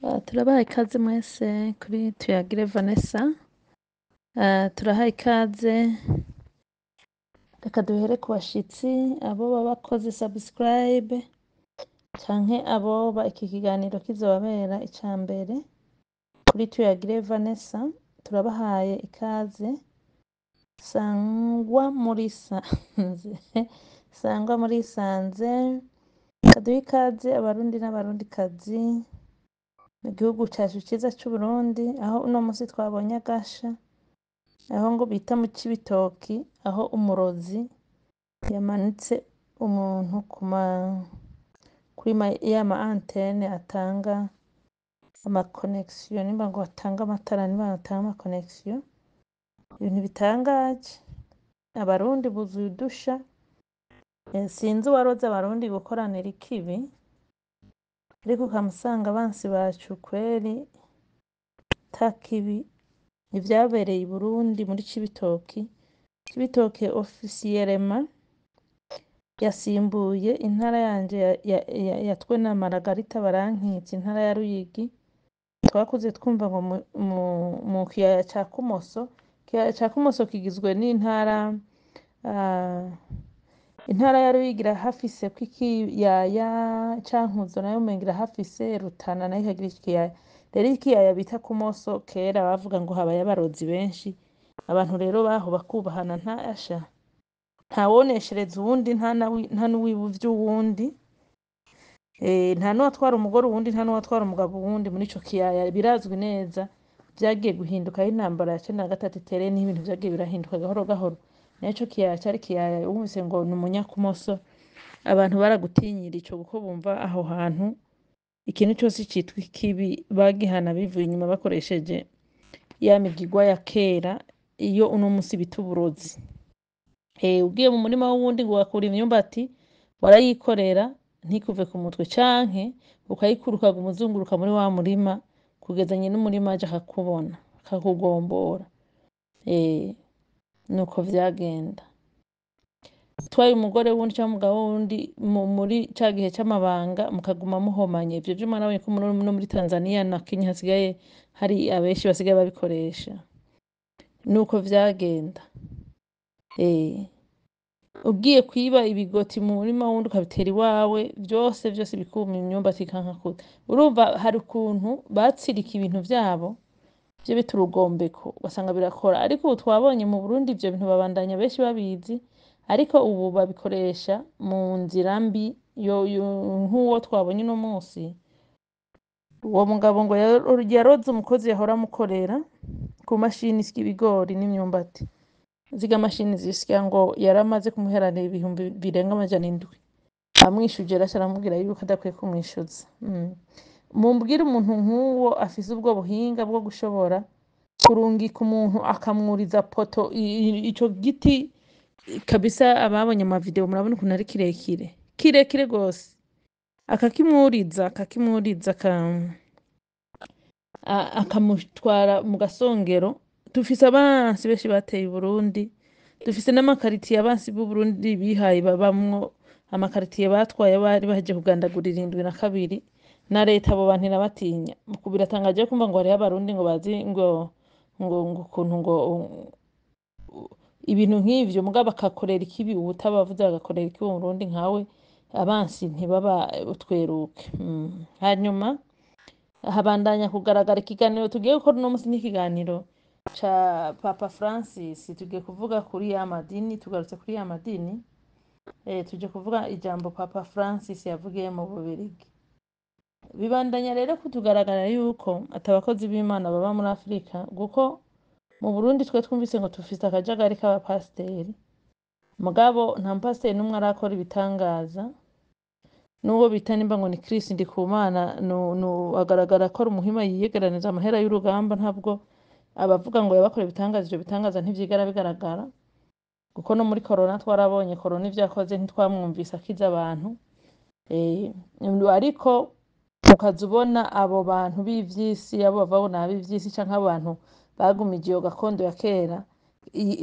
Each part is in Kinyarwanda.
Turabaha ikaze mwese kuri Tuyagire Vanessa. Turaha ikaze, reka duhere ku bashitsi abo baba bakoze subscribe canke abo iki kiganiro kizobabera ica mbere kuri Tuyagire Vanessa. Turabahaye ikaze, sangwa muri sanze sangwa muri sanze. Kaduha ikaze abarundi n'abarundikazi mu gihugu cacu ciza c'Uburundi, aho uno musi twabonye agasha, aho ngo bita mu Cibitoki, aho umurozi yamanitse umuntu kuri ma antene atanga ama connection, nimba ngo atanga amatara, nimba atanga ama connection. Ibintu bitangaje, abarundi buzuye udusha. Sinzi uwaroze abarundi gukoranira ikibi, ariko ukamusanga abansi bacu kweri takibi. Ivyabereye i Burundi muri Cibitoki. Cibitoke officiellement yasimbuye intara yanje yatwe na Maragarita barankitse, intara ya Ruyigi. Twakuze twumva ngo mu kiyaya ca Kumoso. Kiyaya ca Kumoso kigizwe n'intara intara ya Ruyigi irahafise kw'ikiyaya, Cankuzo nayo umenga irahafise, Rutana nayo ikagira ikiyaya. Rero ikiyaya bita Kumoso kera bavuga ngo habayo abarozi benshi. Abantu rero baho bakubahana ntawoneshereza uwundi, nta n'uwiba ivy'uwundi, nta n'uwatwara umugore uwundi, nta n'uwatwara umugabo uwundi muri ico kiyaya. Birazwi neza, vyagiye guhinduka aho intambara ya 93 itereye, n'ibintu vyagiye birahinduka gahoro gahoro. Naco kiyaya cari kiyaya wumvise ngo ni umunyakumoso, abantu baragutinyira ico kuko bumva aho hantu ikintu cyose citwa ikibi bagihana bivuye inyuma bakoresheje ya migigwa ya kera, iyo uno musi bita uburozi. Ugiye mu murima w'uwundi ngo wakura imyumbati, warayikorera ntikuve ku mutwe, canke ukayikurukaga umuzunguruka muri wa murima kugeza nyine umurima aje akakubona akakugombora. Nuko vyagenda. Utwaye umugore wundi cyangwa umugabo wundi muri ca gihe c'amabanga mukaguma muhomanye. Ivyo vyuma nabonye ko no muri Tanzania na Kenya hasigaye hari abenshi basigaye babikoresha. Nuko vyagenda. Ugiye kwiba ibigoti mu murima wundi ukabitera iwawe, vyose bikuma imyumbati ikankakuta. Urumva hari ukuntu batsirika ibintu vyabo vyo bita urugombeko, ugasanga birakora. Ariko ubu twabonye mu Burundi ivyo bintu babandanya benshi babizi, ariko ubu babikoresha mu nzira mbi. Nk'uwo twabonye uno musi, uwo mugabo ngo yaroze umukozi yahora amukorera ku mashini isya ibigori n'imyumbati. Ziga mashini zisya ngo yaramaze kumuherana ibihumbi birenga 700. Amwishuje rero aramubwira yuko adakwiye kumwishuza. Mumbwire umuntu nk'uwo afise ubwo buhinga bwo gushobora kurungika umuntu akamwuriza poto ico giti kabisa. Ababonye ama video murabona ukuntu ari kirekire gose, akakimwuriza akamutwara mu gasongero. Dufise abansi benshi bateye Burundi, dufise n'amakaritiye abansi b'u Burundi bihaye babamwo. Amakaritiye batwaye bari baje kugandagurira 72 na leta. Abo bantu irabatinya. Biratangaje kumva ngo hariho abarundi ngo bazi ngo ukuntu ngo ibintu nk'ivyo, mugabo bakakorera ikibi ubutabavuze bagakorera ikibi mu Burundi nkawe. Abansi ntibaba utweruke. Hanyuma habandanya kugaragara ikiganiro tugiye gukora uno musi, n'ikiganiro ca Papa Francis. Tugiye kuvuga kuri ya madini, tugarutse kuri ya madini. Tuje kuvuga ijambo Papa Francis yavugiye mu Bubiligi. Bibandanya rero kutugaragara yuko atabakozi b'Imana baba muri Afrika, kuko mu Burundi twe twumvise ngo tufise akajagari k'abapasiteri, mugabo nta mpasiteri n'umwe arakora ibitangaza. N'uwo bita nimba ngo ni Chris Ndikumana, agaragara ko ari umuhima yiyegeraneza amahera y'urugamba. Ntabwo abavuga ngo yabakora ibitangaza, ivyo bitangaza ntivyigara bigaragara, kuko no muri corona twarabonye corona ivyo yakoze ntitwamwumvise akiza abantu. Ariko ukaza ubona abo bantu b'ivyisi, abo babona b'ivyisi canke abantu bagumije iyo gakondo ya kera.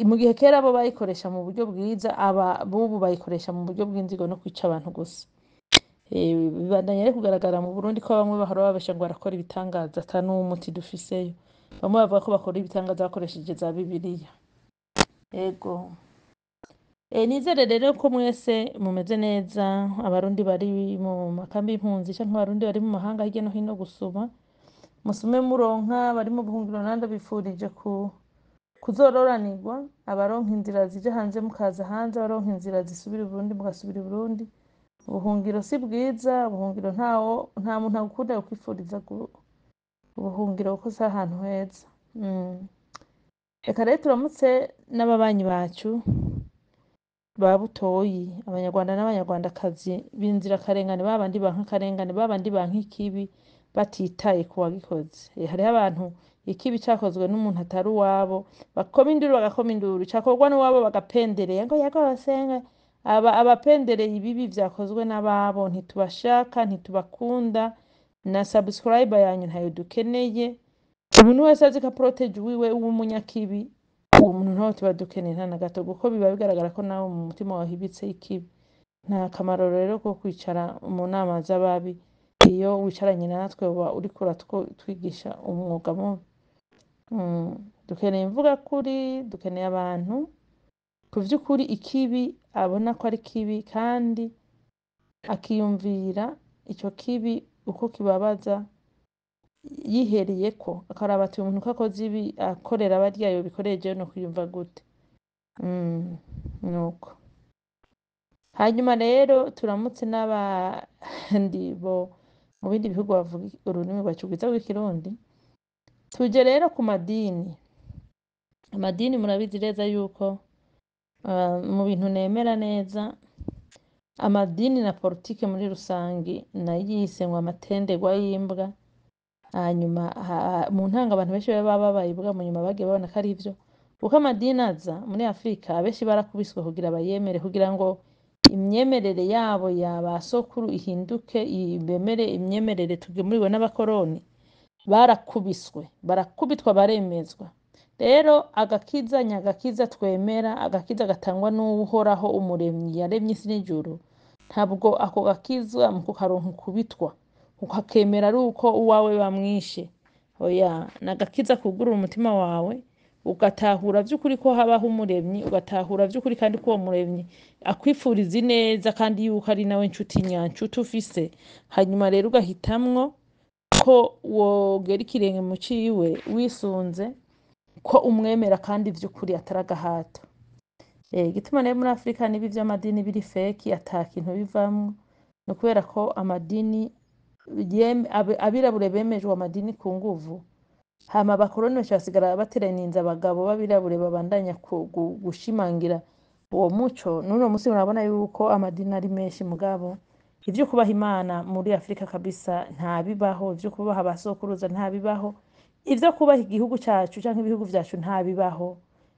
Mu gihe kera abo bayikoresha mu buryo bwiza, aba bubu bayikoresha mu buryo bw'inzigo no kwica abantu gusa. bibandanya rero kugaragara mu Burundi ko bamwe bahora babesha ngo barakora ibitangaza ata n'umuti dufiseyo, bamwe bavuga ko bakora ibitangaza bakoresheje za Bibiliya. Ego nizere rero ko mwese mumeze neza, abarundi bari mu makambi y'impunzi canke abarundi bari mu mahanga hirya no hino gusuma, musume muronka, bari mu buhungiro nanda bifurije kuzororanirwa, abaronka inzira zija hanze mukaza hanze, abaronka inzira zisubira i Burundi mugasubira i Burundi. Ubuhungiro si bwiza, ubuhungiro nta muntu agukunda yokwifuriza ubuhungiro kuko si ahantu heza. Reka rero turamutse n'ababanyi bacu ba butoyi, abanyarwanda n'abanyarwandakazi b'inzirakarengane, babandi banka akarengane, babandi banka ikibi batitaye ku wagikoze. Hariho abantu ikibi cakozwe n'umuntu atari uwabo bakoma induru, cakorwa n'uwabo bagapendereye ngo yagosenga. Abapendereye ibibi vyakozwe n'ababo ntitubashaka, ntitubakunda, na subscriber yanyu ntayo dukeneye. Umuntu wese azi ko protege wiwe w'umunyakibi, uwo muntu ntawe tuba dukeneye nta na gato, kuko biba bigaragara ko nawe mu mutima wawe hibitse ikibi. Nta kamaro rero ko kwicara mu nama z'ababi, iyo wicaranye natwe uba uriko uratwigisha umwuga mubi. Dukeneye imvuga kuri, dukeneye abantu ku vy'ukuri ikibi abona ko ari kibi kandi akiyumvira ico kibi uko kibabaza yihereyeko, akaraba ati umuntu ko akoze ibi akorera barya yobikoreye jewe no kwiyumva gute. Nuko hanyuma rero turamutse n'abandi bo mu bindi bihugu bavuga ururimi rwacu rwiza rw'ikirundi. Tuje rero ku madini. Amadini murabizi neza yuko mu bintu nemera neza, amadini na politike muri rusangi nayise ngo amatenderwa y'imbwa. Hanyuma mu ntanga abantu benshi baba babaye ibwa mu nyuma bagiye babona ko ari ivyo, kuko amadini aza muri Afrika abenshi barakubiswe kugira bayemere, kugira ngo imyemerere yabo ya basokuru ihinduke, bemere imyemerere tugemuriwe n'abakoroni. Barakubitwa baremezwa. Rero agakiza nyagakiza twemera, agakiza gatangwa n'uhoraho umuremyi yaremye isi n'ijuru, ntabwo ako gakiza mu kukaronka ukubitwa ukakemera ari uko uwawe bamwishe. Oya, nagakiza kugurura umutima wawe ugatahura vy'ukuri ko habaho umuremyi, ugatahura vy'ukuri kandi ko uwo muremyi akwifuriza ineza kandi yuko ari nawe nshuti nyanshuti ufise. Hanyuma rero ugahitamwo ko wogera ikirenge mu ciwe wisunze ko umwemera kandi vy'ukuri ataragahato. Igituma rero muri Afrika nibi vy'amadini biri feki ata kintu bivamwo, no kubera ko amadini abirabure bemejwe amadini ku nguvu, hama abakoroni basigara bateraniriza abagabo b'abirabure babandanya gushimangira uwo muco. N'uno musi murabona yuko amadini ari menshi, mugabo ivyo kubaha Imana muri Afrika kabisa nta bibaho, ivyo kubaha abasokuruza nta bibaho, ivyo kubaha igihugu cacu canke ibihugu vyacu nta bibaho,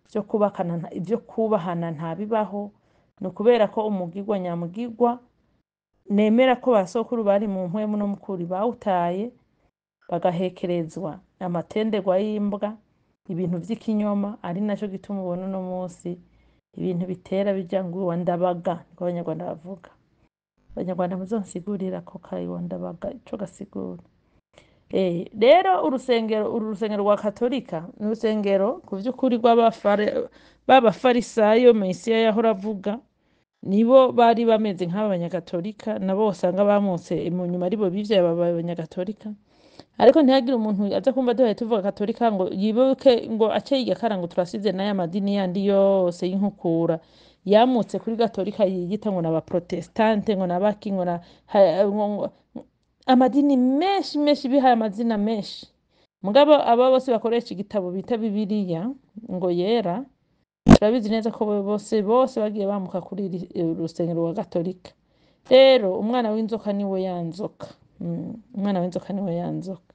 ivyo kubahana nta bibaho. No kubera ko umugirwa nyamugirwa nemera ko basokuru bari mu mpwemu no mukuri bawutaye bagahekerezwa amatenderwa y'imbwa, ibintu vy'ikinyoma, ari naco gituma ubona uno musi ibintu bitera bija ngo wandabaga, niko abanyarwanda bavuga. Abanyarwanda muzonsigurira ko wandabaga ico gasigura. Rero uru rusengero rwa Katolika ni urusengero ku vy'ukuri b'abafarisayo Mesiya yahora avuga, nibo bari bameze nk'abanyagatolika, nabo usanga bamutse mu nyuma aribo bivyaye abanyagatolika. Ariko ntihagire umuntu aza kumva duhaye tuvuga Katolika ngo yibuke ngo ace yigakara ngo turasize n'aya madini yandi yose y'inkukura yamutse kuri Gatolika yiyita ngo n'aba Protestante ngo n'abaki ngo amadini menshi bihaye amazina menshi. Mugabo aba bose bakoresha igitabo bita Bibiliya ngo yera, turabizi neza ko bose bagiye bamuka kuri urusengero rwa Gatolika. Rero umwana w'inzoka niwe yanzoka. Umwana w'inzoka niwe yanzoka.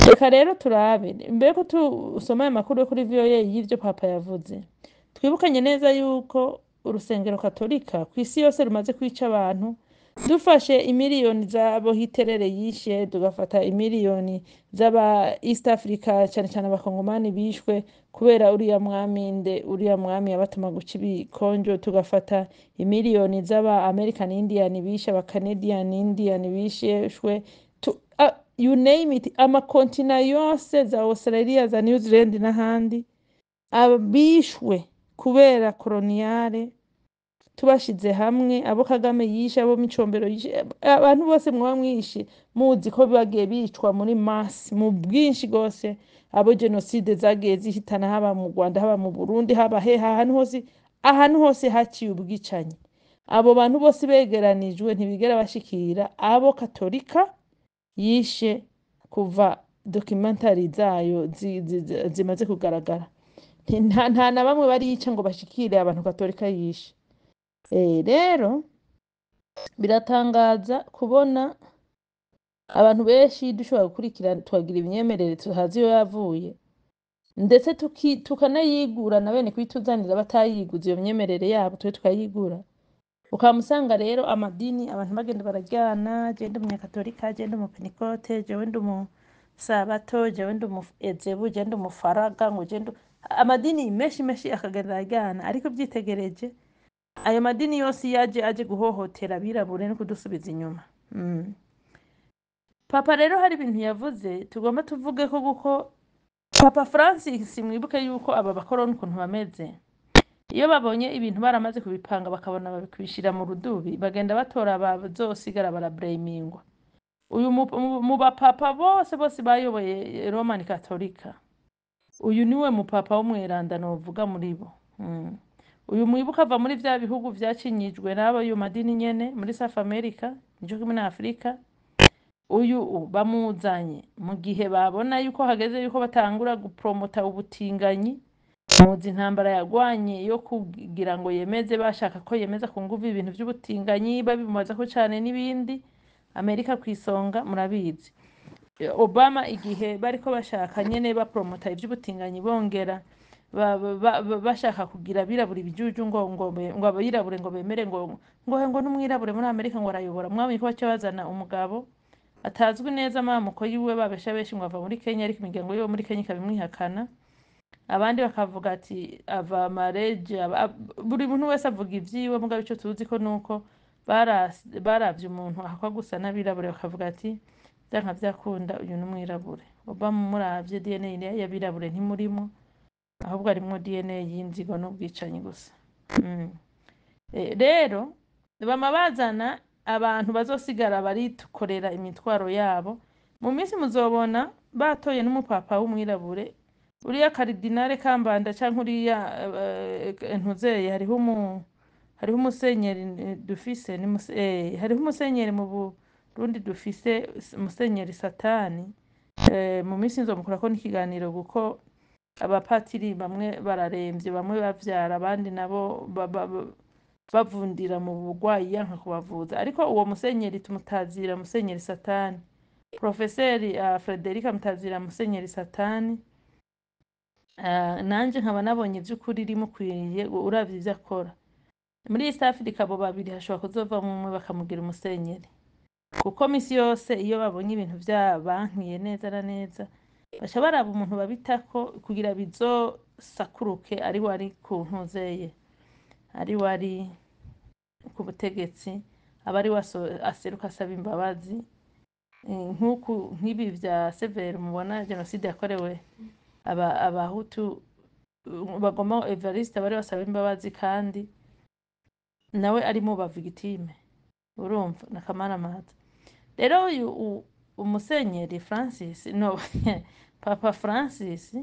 Reka rero turabe mbere ko tusoma aya makuru yo kuri VOA y'ivyo papa yavuze, twibukanye neza yuko urusengero Katolika kw'isi yose rumaze kwica abantu dufashe imiliyoni z'abo Hitler yishe tugafata imiliyoni z'aba East Africa cyane cyane abakongomani bishwe kubera uriya mwami yabatuma guca ibikonjo, tugafata imiliyoni z'aba American Indian bishe, aba Canadian Indian bishwe, you name it, amakontina yose za Australia za New Zealand n'ahandi abishwe kubera koloniale. Tubashize hamwe abo Kagame yishe, abo Micombero yishe, abantu bose mwaba mwishe muzi ko bagiye bicwa muri mass mu bwinshi gose, abo genocide zagiye zihitana haba mu Rwanda, haba mu Burundi, haba ahantu hose haciye ubwicanyi. Abo bantu bose begeranijwe ntibigera bashikira abo Katolika yishe kuva documentary zayo zimaze kugaragara. Nta na bamwe barica ngo bashikire abantu Katolika yishe. Rero biratangaza kubona abantu benshi dushobora gukurikirana twagira imyemerere tuhazi iyo yavuye, ndetse tukanayigura na bene kwituzanira batayiguze iyo myemerere yabo twe tukayigura. Ukamusanga rero amadini abantu bagenda barajyana, genda umunyakatolika, genda umupentekote, jewe ndi umusabato, jewe ndi umuezebu, genda umufaraga, ngo genda amadini menshi akagenda arajyana. Ariko byitegereje ayo madini yose aje guhohotera abirabure no kudusubiza inyuma. Papa rero hari ibintu yavuze tugomba tuvuge ko guko Papa Francis, mwibuke yuko aba bakoroni ukuntu bameze, iyo babonye ibintu baramaze kubipanga bakabona babikubishira mu rudubi, bagenda batora abazosigara barablamingwa. Uyu mu bapapa bose bayoboye Roman Katolika, uyu niwe mupapa w'umweranda novuga muri bo. Uyu mwibuka ava muri vya bihugu vyacinyijwe n'abo yo madini nyene muri South America, nico kimwe na Afrika. Uyu bamuzanye mu gihe babona yuko hageze yuko batangura gupromota ubutinganyi, muzi intambara yagwanye yo kugira ngo yemeze, bashaka ko yemeza ku nguvu ibintu by'ubutinganyi, babimubaza ko cyane n'ibindi, Amerika kwisonga murabizi. Obama igihe bariko bashaka nyene bapromota ivy'ubutinganyi bongera bashaka kugira abirabura ibijuju ngo abirabure ngo bemere ngo n'umwirabure muri Amerika ngo arayobora. Mwabonye ko baca bazana umugabo atazwi neza amamuko yiwe, babesha benshi ngo ava muri Kenya, ariko imiryango yo muri Kenya ikabimwihakana. Abandi bakavuga ati ava marege, buri muntu wese avuga ivyiwe, mugabo ico tuzi ko nuko baravye umuntu akwa gusa n'abirabure bakavuga ati byanka byakunda uyu n'umwirabure. Obama muravye DNA y'abirabure ntimurimo, ahubwo arimwo DNA y'inzigo n'ubwicanyi gusa. Rero bama bazana abantu bazosigara baritukorera imitwaro yabo. Mu minsi muzobona batoye n'umupapa w'umwirabure, uriya Karidinale Kambanda canke uriya ntuzeye, hariho umusenyeri dufise, hariho umusenyeri mu Burundi dufise, umusenyeri Satani. Mu minsi nzomukura ko n'ikiganiro guko abapatiri bamwe bararemvye, bamwe bavyara, abandi nabo bavundira mu bugwayi yanka kubavuza. Ariko uwo musenyeri tumutazira musenyeri Satani. Profeseri Frederica mutazira musenyeri Satani. Nanje nkaba nabonye by'ukuri rimukwiriye uravye ivyo akora. Muri East Africa abo babiri hashobora kuzova umwe bakamugira umusenyeri, kuko misi yose iyo babonye ibintu vyabankiye neza na neza baca baraba umuntu babitako kugira bizosakuruke ari wari ku ntuzeye, ari wari ku butegetsi, abari aseruka asaba imbabazi. Nk'ibi vya Severe mubona genocide yakorewe abahutu bagoma Evariste bari basaba imbabazi, kandi nawe ari mu ba victime, urumva nakamara maza. Rero uyu umusenyeri Francis Papa Francis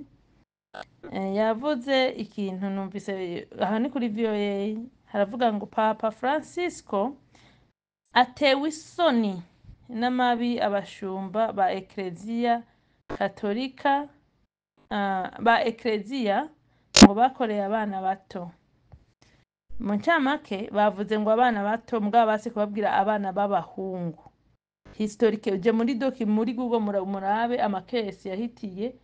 yavuze ikintu numvise aha ni kuri VOA, haravuga ngo Papa Francisco atewe isoni n'amabi abashumba ba Eklezia Katolika ba Eklezia ngo bakoreye abana bato. Mu ncamake bavuze ngo abana bato mbwa basi kubabwira abana b'abahungu. Historique uje muri doki muri Google murabe amakesi yahitiye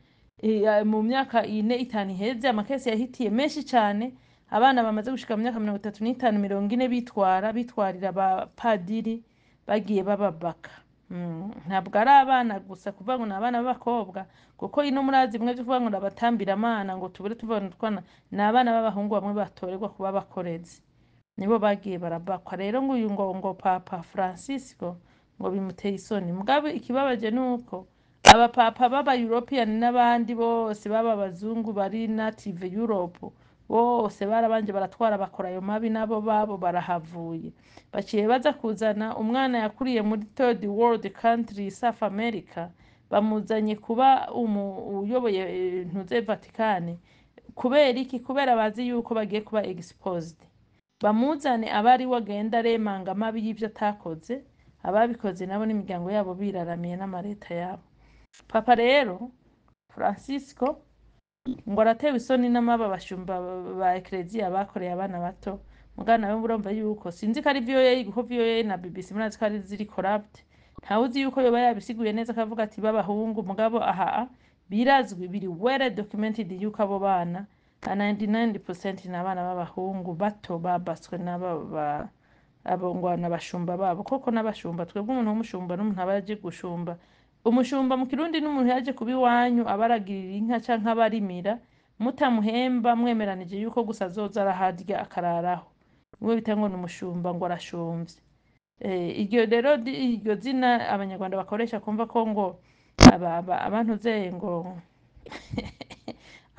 mu myaka 4-5 iheze, amakesi yahitiye menshi cyane, abana bamaze gushika mu myaka 35-40 bitwarira abapadiri bagiye bababaka. Ntabwo ari abana gusa kuvuga ngo ni abana b'abakobwa, kuko ino murazi bimwe byo kuvuga ngo ndabatambira amana ngo tubure tuvana utwana, ni abana b'abahungu bamwe batorerwa kuba abakorezi, nibo bagiye barabakwa. Rero ngo uyu ngo Papa Francisco ngo bimuteye isoni. Mugabe ikibabaje ni uko abapapa b'aba European n'abandi bose baba abazungu bari native Europe bose barabanje baratwara bakora ayo mabi, nabo babo barahavuye, baciye baza kuzana umwana yakuriye muri third world country South America, bamuzanye kuba uyoboye ntuze Vatikani. Kubera iki? Kubera bazi yuko bagiye kuba exposed, bamuzane abari wagenda aremanga amabi y'ibyo atakoze, ababikoze nabo n'imiryango yabo biraramiye n'amareta yabo. Papa rero Francisco ngo aratewe isoni n'amaba bashumba ba Ecclesia bakoreye abana bato. Mugana nawe urumva yuko sinzi ko ari VOA, kuko VOA na BBC murazi ko ari ziri corrupt, ntawuzi yuko yoba yabisiguye neza akavuga ati b'abahungu. Mugabo aha birazwi, biri well documented yuko abo bana 99% n'abana b'abahungu bato babaswe n'aba abo ngo n'abashumba babo. Koko n'abashumba, twebwe umuntu w'umushumba n'umuntu aba yaje gushumba. Umushumba mu Kirundi n'umuntu yaje kuba iwanyu abaragirira inka canke abarimira, mutamuhemba mwemeranije yuko gusa azoza araharya akararaho, niwe bita ngo n'umushumba, ngo arashumvye. Iryo rero iryo zina abanyarwanda bakoresha kumva ko ngo abantu zeye ngo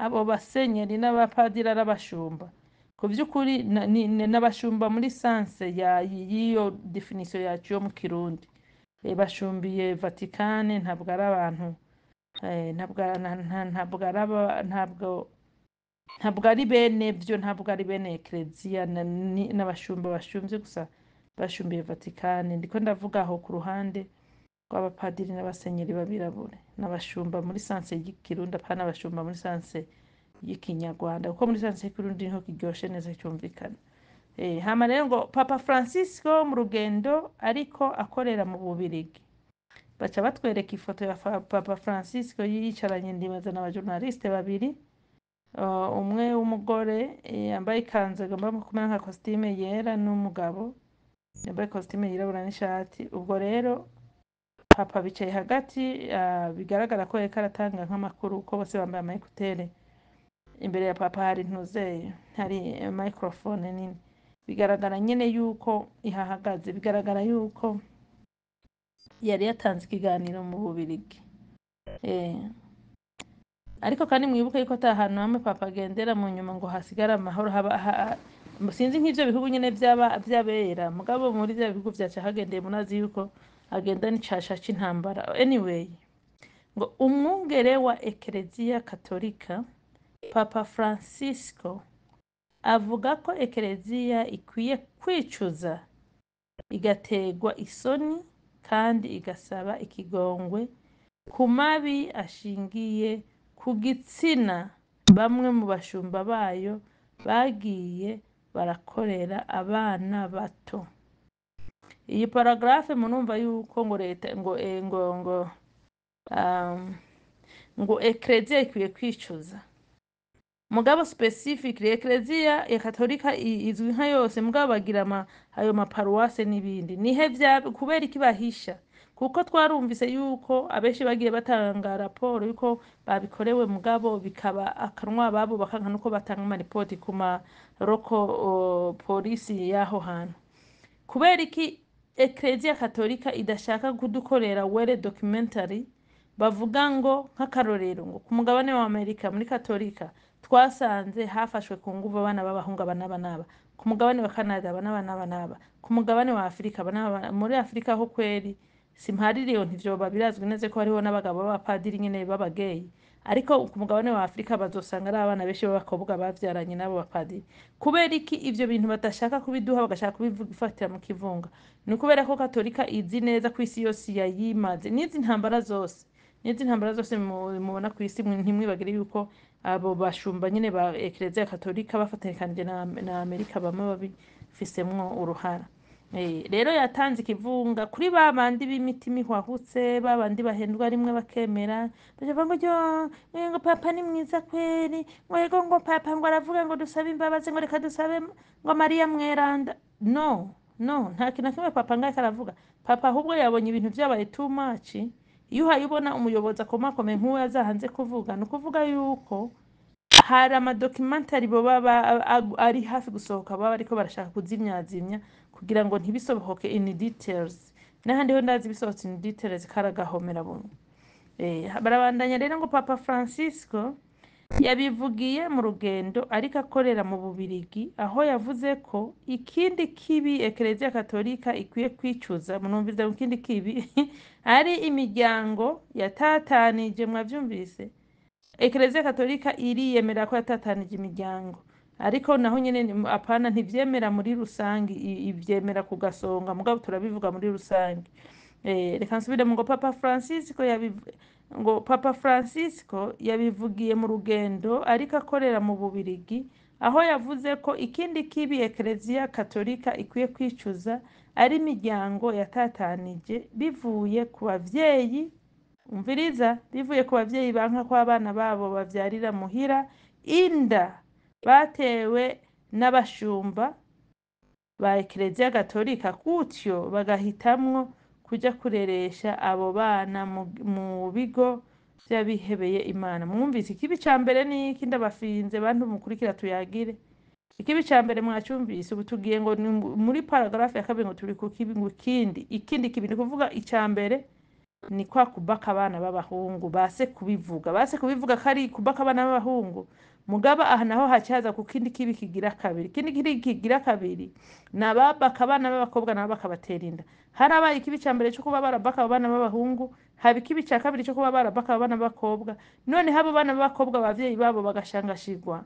abo basenyeri n'abapadiri arabashumba, ku by'ukuri n'abashumba muri sanse y'iyo definition yacu yo mu Kirundi. Bashumbiye Vatikani, ntabwo ari abantu, ntabwo ari bene byo, ntabwo ari bene Ecclesia, n'abashumba bashumvye gusa bashumbiye Vatikani. Ndiko ndavuga aho ku ruhande rw'abapadiri n'abasenyeri babirabure, n'abashumba muri sanse y'ikirundi, apana abashumba muri sanse y'ikinyarwanda, kuko muri sanse y'ikirundi niho kiryoshe neza cyumvikana. Hama rero ngo Papa Francisco mu rugendo ariko akorera mu Bubirigi, baca batwereka ifoto ya Papa Francisco yicaranye ndibaza n'abajournaliste babiri, umwe w'umugore yambaye ikanzu agomba kumera nka costume yera, n'umugabo yambaye costume yirabura n'ishati. Ubwo rero Papa bicaye hagati, bigaragara ko yariko aratanga nk'amakuru, ko bose bambaye amayekutere. Imbere ya Papa hari ntuzeye, hari microphone nini, bigaragara nyene yuko ihahagaze, bigaragara yuko yari yatanze ikiganiro mu Bubirigi. Ariko kandi mwibuke yuko ata hantu hamwe Papa agendera mu nyuma ngo hasigara amahoro, sinzi nk'ivyo bihugu nyene vy'abera, mugabo muri vya bihugu vyaca hagendeye, munazi yuko agenda n'icasha c'intambara. Anyway, ngo umwungere wa Ecclesia Katolika Papa Francisco avuga ko Ecclesia ikwiye kwicuza, igategwa isoni kandi igasaba ikigongwe ku mabi ashingiye ku gitsina bamwe mu bashumba bayo bagiye barakorera abana bato. Iyi paragrafe munumva yuko ngo leta ngo Ecclesia ikwiye kwicuza. Mugabo specific Ecclesia ya Katolika izwi nka yose, mugabo bagira ayo maparuwase n'ibindi. Nihe kubera ikibahisha? Kuko twarumvise yuko abenshi bagiye batanga raporo yuko babikorewe, mugabo bikaba akanwa babo bakanka nuko batanga amaripoti ku maroko polisi y'aho hantu. Kubera iki Ecclesia Katolika idashaka kudukorera well documentary? Bavuga ngo nk'akarorero ngo ku mugabane wa Amerika muri Katolika twasanze hafashwe ku nguvu abana b'abahungu abanaba, ku mugabane wa Canada abanaba, ku mugabane wa Afrika muri Afrika ho kweri simpaririyo ntivyoba birazwi neze ko hariho n'abagabo b'abapadiri nyene b'abageyi, ariko ku mugabane wa Afrika bazosanga ari abana benshi b'abakobwa bavyaranye n'abo bapadiri. Kubera iki ivyo bintu badashaka kubiduha, bagashaka kubifatira mu kivunga? Ni kubera ko Katolika izi neza ku isi yose yayimaze, n'izi ntambara zose mubona ku isi, ntimwibagire yuko abo bashumba nyene ba Ecclesia Katolika bafatanije na Amerika bamwe babifisemwo uruhara. Rero yatanze ikivunga kuri babandi b'imitima ihwahutse, babandi bahendwa rimwe bakemera, bavuga ngo Papa ni mwiza kweri, ngo Papa ngo aravuga ngo dusabe imbabazi, ngo reka dusabe ngo Maria mweranda. No, no nta kintu na kimwe papa ngaho karavuga. Papa ahubwo yabonye ibintu byabaye too much. Iyo uhayibona umuyobozi akomakomeye nk'uwo yazahanze kuvuga, ni ukuvuga yuko hari amadocumentary baba ari hafi gusohoka baba ariko barashaka kuzimyazimya kugira ngo ntibisohoke in details. N'ahandi ho ndazi bisohotse in details karagahomera buntu. Barabandanya rero ngo Papa Francisco yabivugiye mu rugendo ariko akorera mu Bubirigi, aho yavuze ko ikindi kibi Eklezia Katolika ikwiye kwicuza, munumviza mu kindi kibi ari imiryango yatatanije. Mwavyumvise, Eklezia Katolika iriyemera ko yatatanije imiryango, ariko naho nyene apana ntivyemera muri rusangi, ivyemera ku gasonga, mugabo turabivuga muri rusangi. Reka nsubire ngo Papa Francisco yabivugiye mu rugendo ariko akorera mu Bubirigi, aho yavuze ko ikindi kibi Eklezia Katolika ikwiye kwicuza ari imiryango yatatanije bivuye ku bavyeyi. Umviriza, bivuye ku bavyeyi banka ko abana babo bavyarira muhira, inda batewe n'abashumba ba Eklezia Katolika, gutyo bagahitamwo kuja kureresha abo bana mu bigo vy'abihebeye Imana. Mwumvise ikibi ca mbere ni iki? Ndabafinze bantu mukurikira tuyagire. Ikibi ca mbere mwacumvise, ubu tugiye ngo muri paragrafe ya kabiri ngo turi ku kibi ngo ikindi kibi, ni kuvuga ica mbere ni kwa kubaka abana b'abahungu. Base kubivuga kari kubaka abana b'abahungu, mugaba aha naho hacaza ku kindi kibi kigira kabiri. Kindi kigira kabiri nababaka abana b'abakobwa nabo bakabatera inda. Harabaye ikibi ca mbere cyo kuba barabaka abana b'abahungu, haba ikibi ca kabiri cyo kuba barabaka abana b'abakobwa. None habo abana b'abakobwa abavyeyi babo bagashangashirwa,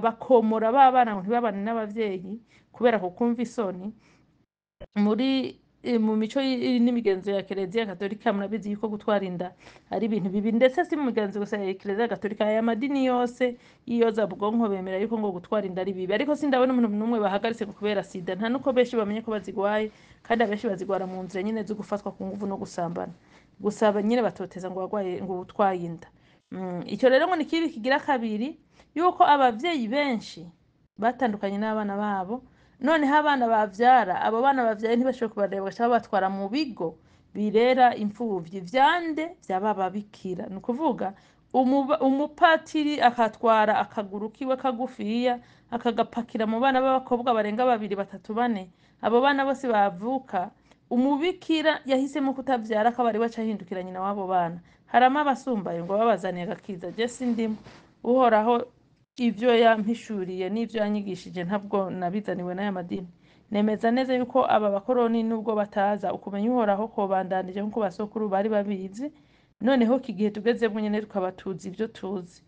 bakomora babana ngo ntibabane n'abavyeyi kubera kukumva isoni. Mu mico n'imigenzo ya Eklezia Katolika murabizi yuko gutwara inda ari ibintu bibi, ndetse si mu migenzo gusa ya Eklezia Katolika, aya madini yose yiyoza bwonko bemera yuko ngo gutwara inda ari bibi. Ariko sindabona umuntu n'umwe bahagaritse kubera sida, nta nuko benshi bamenye ko bazigwaye, kandi abenshi bazigwara mu nzira nyine zo gufatwa ku nguvu no gusambana, gusaba nyine batoteza ngo bagwaye ngo utwaye inda. Icyo rero ngo ni kibi kigira kabiri, yuko abavyeyi benshi batandukanye n'abana babo. Noneho abana bavyara, abo bana bavyaye ntibashobora kubareba, bashaka batwara mu bigo birera imfuvyi vyande vy'abababikira. Ni ukuvuga umupatiri akatwara akaguru kiwe kagufiya akagapakira mu bana b'abakobwa barenga 2, 3, 4. Abo bana bose bavuka, umubikira yahisemo kutavyara, akabari waca ahindukira nyina w'abo bana. Harama abasumbaye ngo babazaniye agakiza. Je sindimo, Uhoraho ivyo yampishuriye n'ivyo yanyigishije ntabwo nabizaniwe n'aya madini. Nemeza neza yuko aba bakoroni nubwo bataza ukumenya Uhoraho ko bandanije nkuko basokuru bari babizi, noneho kigihe tugezemo nyene tukaba tuzi ivyo tuzi.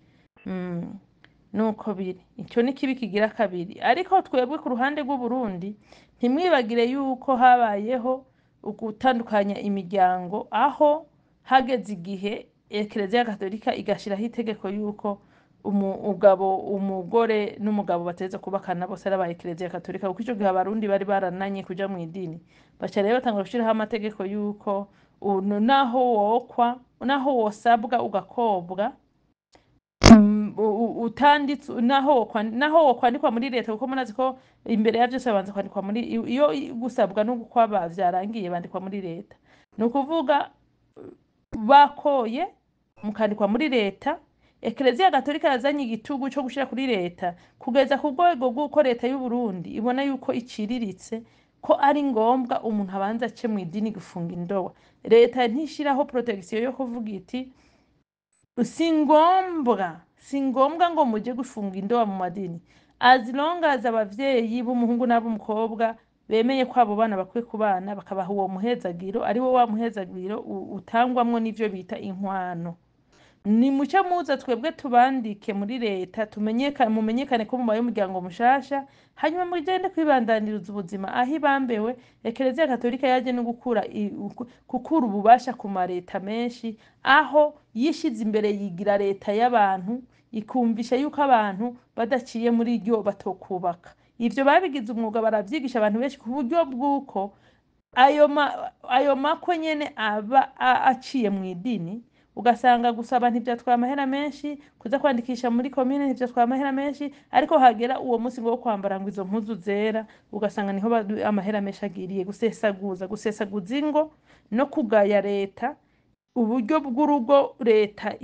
Nuko biri. Icyo ni kibi kigira kabiri. Ariko twebwe ku ruhande rw'u Burundi ntimwibagire yuko habayeho ugutandukanya imiryango, aho hageze igihe Eklezia Katolika igashiraho itegeko yuko umugore n'umugabo bateza kubakana bose ari aba Eklezia Katolika, kuko ico gihe abarundi bari barananye kuja mu idini. Baca rero batangura gushiraho amategeko yuko naho wosabwa ugakobwa, utanditse naho wokwandikwa muri leta, kuko munazi ko imbere ya byose babanza kwandikwa muri, iyo gusabwa no kwaba vyarangiye bandikwa muri leta. Ni ukuvuga bakoye mukandikwa muri leta. Eklezia Katolika yazanye igitugu cyo gushira kuri leta kugeza ku rwego rw'uko leta y'u Burundi ibona yuko iciriritse, ko ari ngombwa umuntu abanza ace mu idini gufunga indoa. Leta ntishiraho protection yo kuvuga iti si ngombwa ngo muje gufunga indoa mu madini, as long as abavyeyi b'umuhungu n'ab'umukobwa bemeye ko abo bana bakwiye kubana, bakabaha uwo muhezagiro, ari wo wa muhezagiro utangwamwo n'ivyo bita inkwano. Ni muca muza twebwe tubandike muri leta, mumenyekane ko mubaye umuryango mushasha, hanyuma mugende kwibandaniriza ubuzima aho ibambewe. Eklezia Katolika yaje no gukura ububasha ku mareta menshi, aho yishize imbere yigira leta y'abantu, ikumvisha yuko abantu badaciye muri iryo batokubaka. Ivyo babigize umwuga, baravyigisha abantu benshi ku buryo bw'uko ayo makwe nyene aba aciye mu idini, ugasanga gusaba ntivyatwaye amahera menshi, kuza kwandikisha muri komine ntivyatwaye amahera menshi, ariko hagera uwo munsi ngo wo kwambara ngo izo mpuzu zera ugasanga niho amahera menshi agiriye gusesaguza ingo no kugaya leta, uburyo bw'urugo leta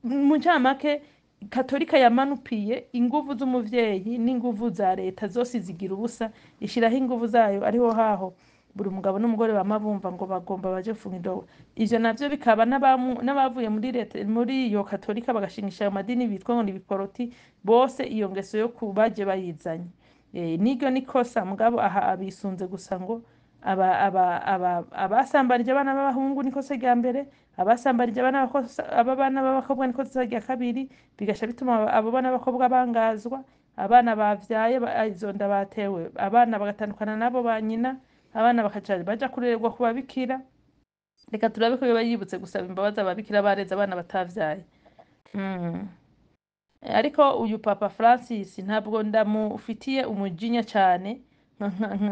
mu ncamake Katolika yamanupiye inguvu z'umuvyeyi n'inguvu za leta zose zigira ubusa, ishiraho inguvu zayo ariho haho buri mugabo n'umugore bama bumva ngo bagomba baje gufunga indobo. Ivyo navyo bikaba n'abavuye muri leta muri iyo Katolika bagashingisha ayo madini bitwa ngo ni biporoti, bose iyo ngeso yo kubaje bayizanye. Niryo nikosa mugabo aha abisunze gusa ngo abasambanije abana b'abahungu nikosa rya mbere, abasambanije abana b'abakobwa nikosa rya kabiri, bigasha bituma abo bana b'abakobwa bangazwa, abana bavyaye izo nda batewe abana bagatandukana nabo ba nyina, abana bakaca baja kurererwa ku babikira. Reka turabe ko yoba yibutse gusaba imbabazi ababikira bareze abana batavyaye. Ariko uyu Papa Francis ntabwo ndamufitiye umujinya cane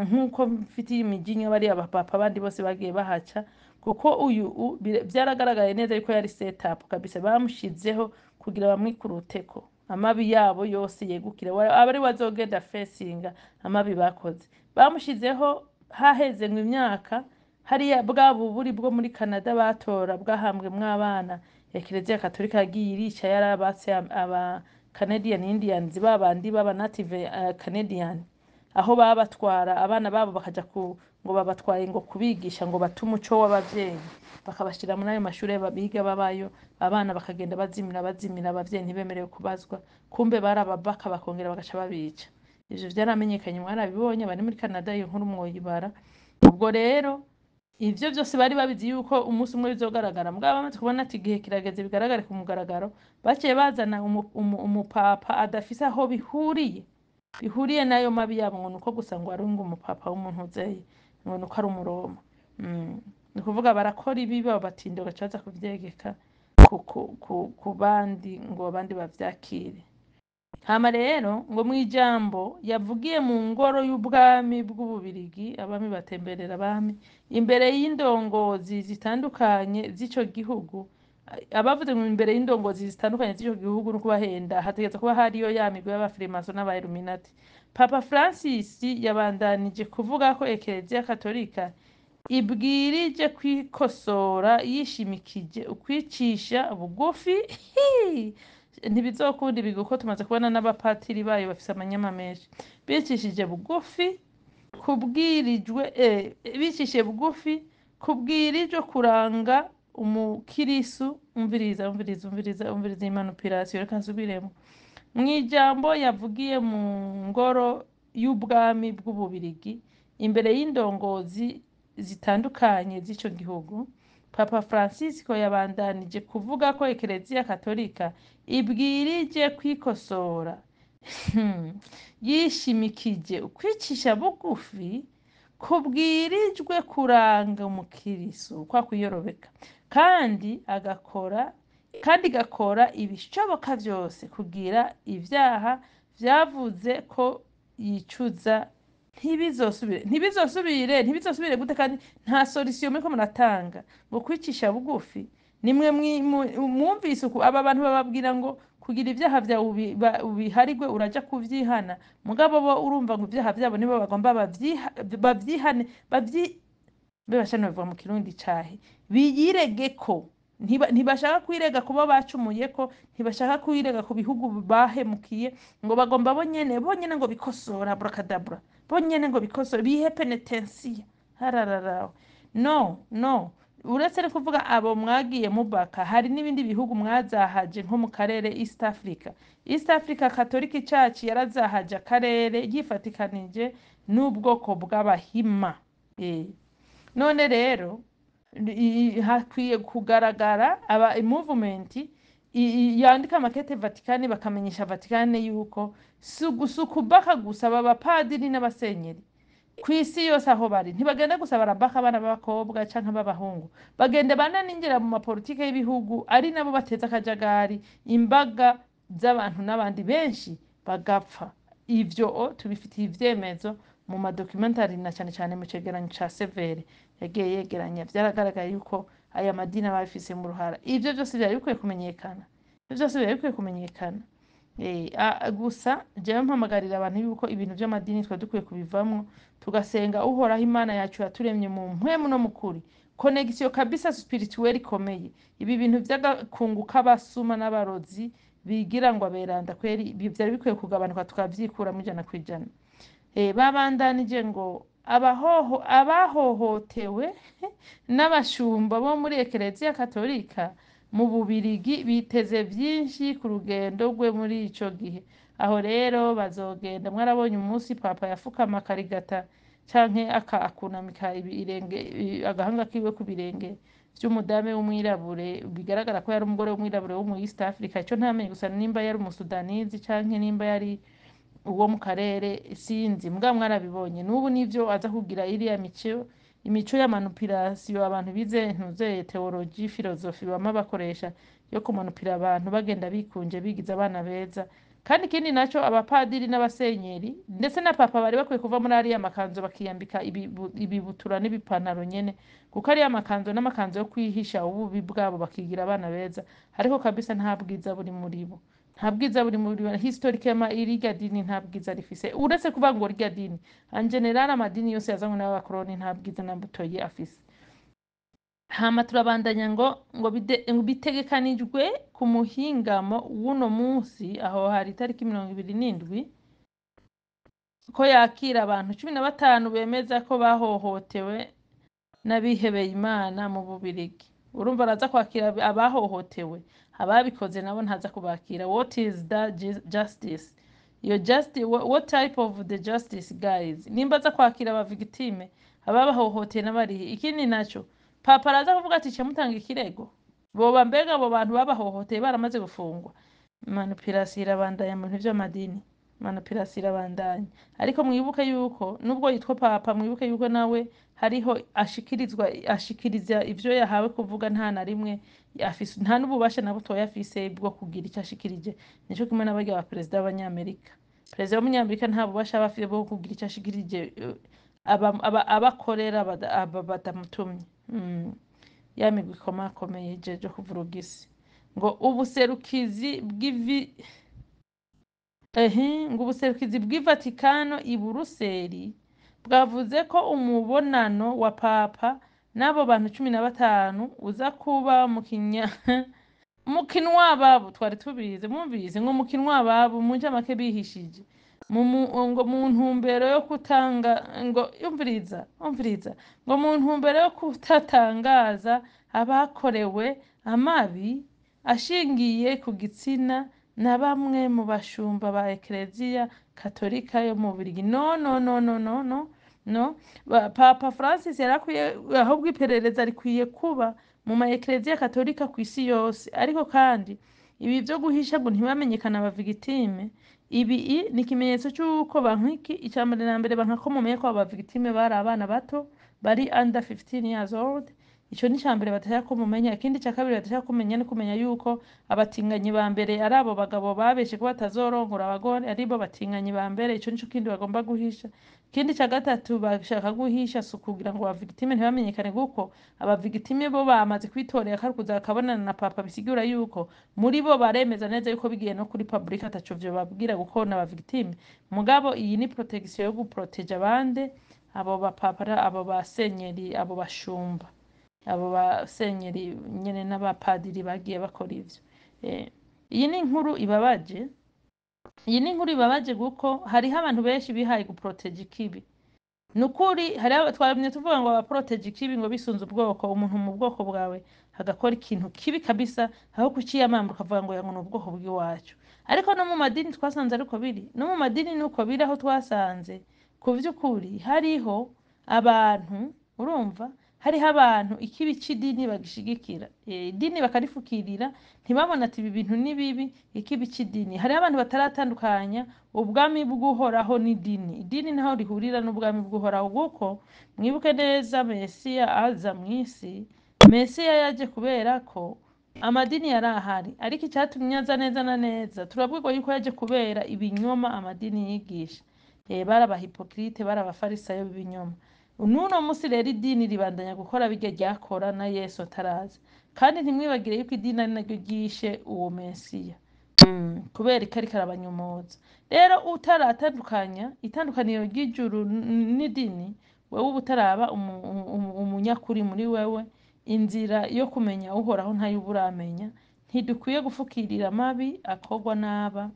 nkuko mfitiye imijinya bari abapapa abandi bose bagiye bahaca, kuko uyu byaragaragaye neza yuko yari setup kabisa, bamushizeho kugira bamwikuruteko amabi yabo yose yegukire abari wazogenda fesinga amabi bakoze, bamushizeho haheze ngo imyaka hariya bwa buburi bwo muri Canada batora bwahambwe mw'abana ya Kiliziya Katolika yagiye irica yarabatse aba Canadian Indians babandi baba native Canadian, aho babatwara abana babo bakaja ngo babatwaye ngo kubigisha ngo bate umuco w'abavyeyi, bakabashira muri ayo mashure babiga babayo, abana bakagenda bazimira abavyeyi ntibemerewe kubazwa, kumbe barababaka bakongera bagaca babica. Ivyo vyaramenyekanye mwarabibonye bari muri Canada, iyo nkuru mwoyibara. Ubwo rero ivyo vyose bari babizi yuko umunsi umwe bizogaragara, mugabo bamaze kubona ati igihe kirageze bigaragare ku mugaragaro, baciye bazana umupapa adafise aho bihuriye nayo mabi yabo, ngo nuko gusa ngo ari ngo umupapa w'umuntu uzeye, ngo nuko ari umuroma. Ni kuvuga barakora ibi babatinde bagacaza kuvyegeka ku bandi ngo abandi bavyakire. Hama rero ngo mwijambo yavugiye mu ngoro y'ubwami bw'Ububirigi, abami batemberera abami imbere y'indongozi zitandukanye z'ico gihugu. Abavuze ngo imbere y'indongozi zitandukanye z'ico gihugu no kubahenda, hategetse kuba hariyo ya migwi y'abafrimaso n'abailluminati. Papa Francis yabandanije kuvuga ko Ekleziya Katolika ibwirije kwikosora yishimikije ukwicisha bugufi ntibizokunda ibi kuko tumaze kubona n'abapatiri bayo bafise amanyama menshi, bicishije bugufi bicishije bugufi kubwirijwe kuranga umukirisu. Umviriza imanupirasiyo, reka nsubiremo. Mwijambo yavugiye mu ngoro y'ubwami bw'Ububirigi imbere y'indongozi zitandukanye z'ico gihugu, Papa Francisco yabandanije kuvuga ko Ekleziya Katolika ibwirije kwikosora yishimikije ukwicisha bugufi kubwirijwe kuranga umukirisu kwa kuyorobeka, kandi igakora ibishoboka vyose kugira ivyaha vyavuze ko yicuza ntibizosubire gute, kandi nta solution muriko muratanga ngo kwicisha bugufi. Nimwe mwumvise aba bantu bababwira ngo kugira ivyaha vyawe ubiharigwe uraja kuvyihana, mugabo bo urumva ngo ivyaha vyabo nibo bagomba bavyihane bebashano biva mu kirundi cahe biyiregeko. Ntibashaka kwirega kuba bacumuyeko, ntibashaka kwirega ku bihugu bahemukiye, ngo bagomba bonyene ngo bikosora brakadabra, bonyene ngo bikosora bihe penitensiya. Harararawe no uretse no kuvuga abo mwagiye mubaka, hari n'ibindi bihugu mwazahaje nko mu karere East Africa Katolika Church yarazahaje akarere yifatikanije n'ubwoko bw'abahima. None rero hakwiye kugaragara movement yandika amakete Vatikani, bakamenyesha Vatikani yuko kubaka gusa abapadiri n'abasenyeri kw'isi yose aho bari ntibagenda gusa barabaka abana b'abakobwa canke b'abahungu, bagende bananinjira mu mapolitike y'ibihugu, ari nabo bateza akajagari, imbaga z'abantu n'abandi benshi bagapfa. Ivyo tubifitiye ivyemezo mu madocumentary na cane cane mu cegeranyo ca Severe yagiye yegeranya, vyaragaragaye yuko aya madini aba abifise mu ruhara. Ivyo vyose byari bikwiye kumenyekana, ivyo vyose byari bikwiye kumenyekana. Gusa jewe mpamagarira abantu yuko ibintu vy'amadini twe dukwiye kubivamwo tugasenga uhoraho Imana yacu yaturemye mu mpwemu no mukuri, connection kabisa spirituel ikomeye. Ibi bintu vy'agakungu k'abasuma n'abarozi bigira ngo aberanda kweri vyari bikwiye kugabanuka tukavyikuramwo 100%. Babandanije ngo abahohotewe n'abashumba bo muri Ekereziya Katolika mu Bubirigi biteze vyinshi ku rugendo rwe muri ico gihe. Aho rero bazogenda, mwarabonye umunsi papa yafukama akarigata canke akunamika ibirenge agahanga kiwe ku birenge vy'umudame w'umwirabure, bigaragara ko yari umugore w'umwirabure wo mu East Africa. Ico ntamenye gusa nimba yari umusudanizi canke nimba yari uwo mu karere sinzi, mugabo mwarabibonye. N'ubu nivyo aza kugira iriya imico ya manipulation abantu bize ntuze theology philosophy bama bakoresha yo kumanupira abantu bagenda bikunje bigiza abana beza. Kandi ikindi naco abapadiri n'abasenyeri ndetse na papa bari bakwiye kuva muri ariya makanzu bakiyambika ibibutura n'ibipantaro nyene, kuko ariya makanzu n'amakanzu yo kwihisha ububi bwabo bakigira abana beza, ariko kabisa nta bwiza buri muri bo, nta bwiza buri muri bo. Historiquement iriya dini nta bwiza rifise, uretse kuvuga ngo iriya dini en general amadini yose yazanywe n'abakoroni nta bwiza na butoyi afise. Hama turabandanya ngo bitegekanijwe ku muhingamo w'uno munsi, aho hari itariki 27 ko yakira abantu 15 bemeza ko bahohotewe n'abihebeye Imana mu Bubirigi. Urumva araza kwakira abahohotewe, ababikoze nabo ntaza kubakira. What is that justice? Your justice, what type of the justice guys? Nimba aza kwakira aba victime ababahohoteye n'abarihe. Ikindi naco papa araza kuvuga ati cyamutanga ikirego, boba mbega abo bantu babahohoteye baramaze gufungwa. Manipulation irabandanya mu bintu vy'amadini, manipulation irabandanya. Ariko mwibuke yuko nubwo yitwa papa, mwibuke yuko nawe hariho ashikiriza ivyo yahawe kuvuga, nta na rimwe afise, nta n'ububasha na butoya afise bwo kugira icyo ashikirije. Nico kimwe n'abarya ba perezida w'abanyamerika. Perezida w'umunyamerika nta bubasha bafite bwo kugira icyo ashikirije abakorera batamutumye. Ya migwi ikomakomeye jeje kuvuruga isi ngo ubuserukizi bw'Ivatikano i Buruseli bwavuze ko umubonano wa papa n'abo bantu 15 uza kuba mukinwa babo twari tubize, mwumvise ngo mukinwa babo muje make bihishije ngo mu ntumbero yo kutanga ngo umviriza ngo mu ntumbero yo kutatangaza abakorewe amabi ashingiye ku gitsina na bamwe mu bashumba ba Ekereziya Katolika yo mu Bubirigi. No, Papa Francis yarakwiye ahubwo iperereza rikwiye kuba mu ma Ekereziya Katolika ku isi yose. Ariko kandi ibi byo guhisha ngo ntibamenyekana aba victime, ibi ni ikimenyetso cy'uko bankiki icyambere na mbere bankako mumenye ko aba victime bari abana bato bari under 15 years old. Ico ni cyambere bataya ko mumenya. Ikindi cya kabiri bataya kumenya ni kumenya yuko abatinganyi ba mbere ari abo bagabo babeshe ko batazorongora abagore, aribo batinganyi ba mbere. Ico nico kindi bagomba guhisha. Ikindi cya gatatu bashaka guhisha kugira ngo aba victime ntibamenyekane, kuko aba victime bo bamaze kwitorera kandi kuzakabonana na papa, bisigura yuko muri bo baremeza neza yuko bigiye no kuri public ataco vyo babwira guko na aba victime. Mugabo iyi ni protection yo guprotege abande, abo bapapa, abo basenyeri, abo bashumba, abo basenyeri nyene n'abapadiri bagiye bakora ivyo. Iyi ni inkuru ibabaje. Iyi ni inkuru ibabaje guko hariho abantu benshi bihaye guprotege ikibi. Nukuri hari twabimye tuvuga ngo abaprotege ikibi ngo bisunze ubwoko, umuntu mu bwoko bwawe hagakora ikintu kibi kabisa aho kuciyamamba ukavuga ngo yango n'ubwoko bw'iwacu. Ariko no mu madini twasanze ariko biri, no mu madini nuko biri, aho twasanze ku vy'ukuri hariho abantu, urumva hariho abantu ikibi c'idini bagishigikira, idini bakarifukirira, ntibabona ati ibi bintu ni bibi. Ikibi c'idini, hariho abantu bataratandukanya ubwami bw'uhoraho n'idini. Idini naho rihurira n'ubwami bw'uhoraho, kuko mwibuke neza Mesiya aza mw'isi, Mesiya yaje kubera ko amadini yarahari, ariko icyatumye aza neza na neza turabwirwa yuko yaje kubera ibinyoma amadini yigisha. Bari abahipokrite, bari abafarisayo b'ibinyoma. n'uno munsi rero idini ribandanya gukora birya ryakora na Yesu ataraza, kandi ntimwibagire yuko idini ari naryo ryishe uwo Mesiya. Kubera ko ariko arabanyomoza. Rero utaratandukanya itandukaniro ry'ijuru n'idini, wewe uba utaraba umunyakuri muri wewe, inzira yo kumenya uhoraho ntayo uba uramenya. Ntidukwiye gufukirira amabi akorwa n'aba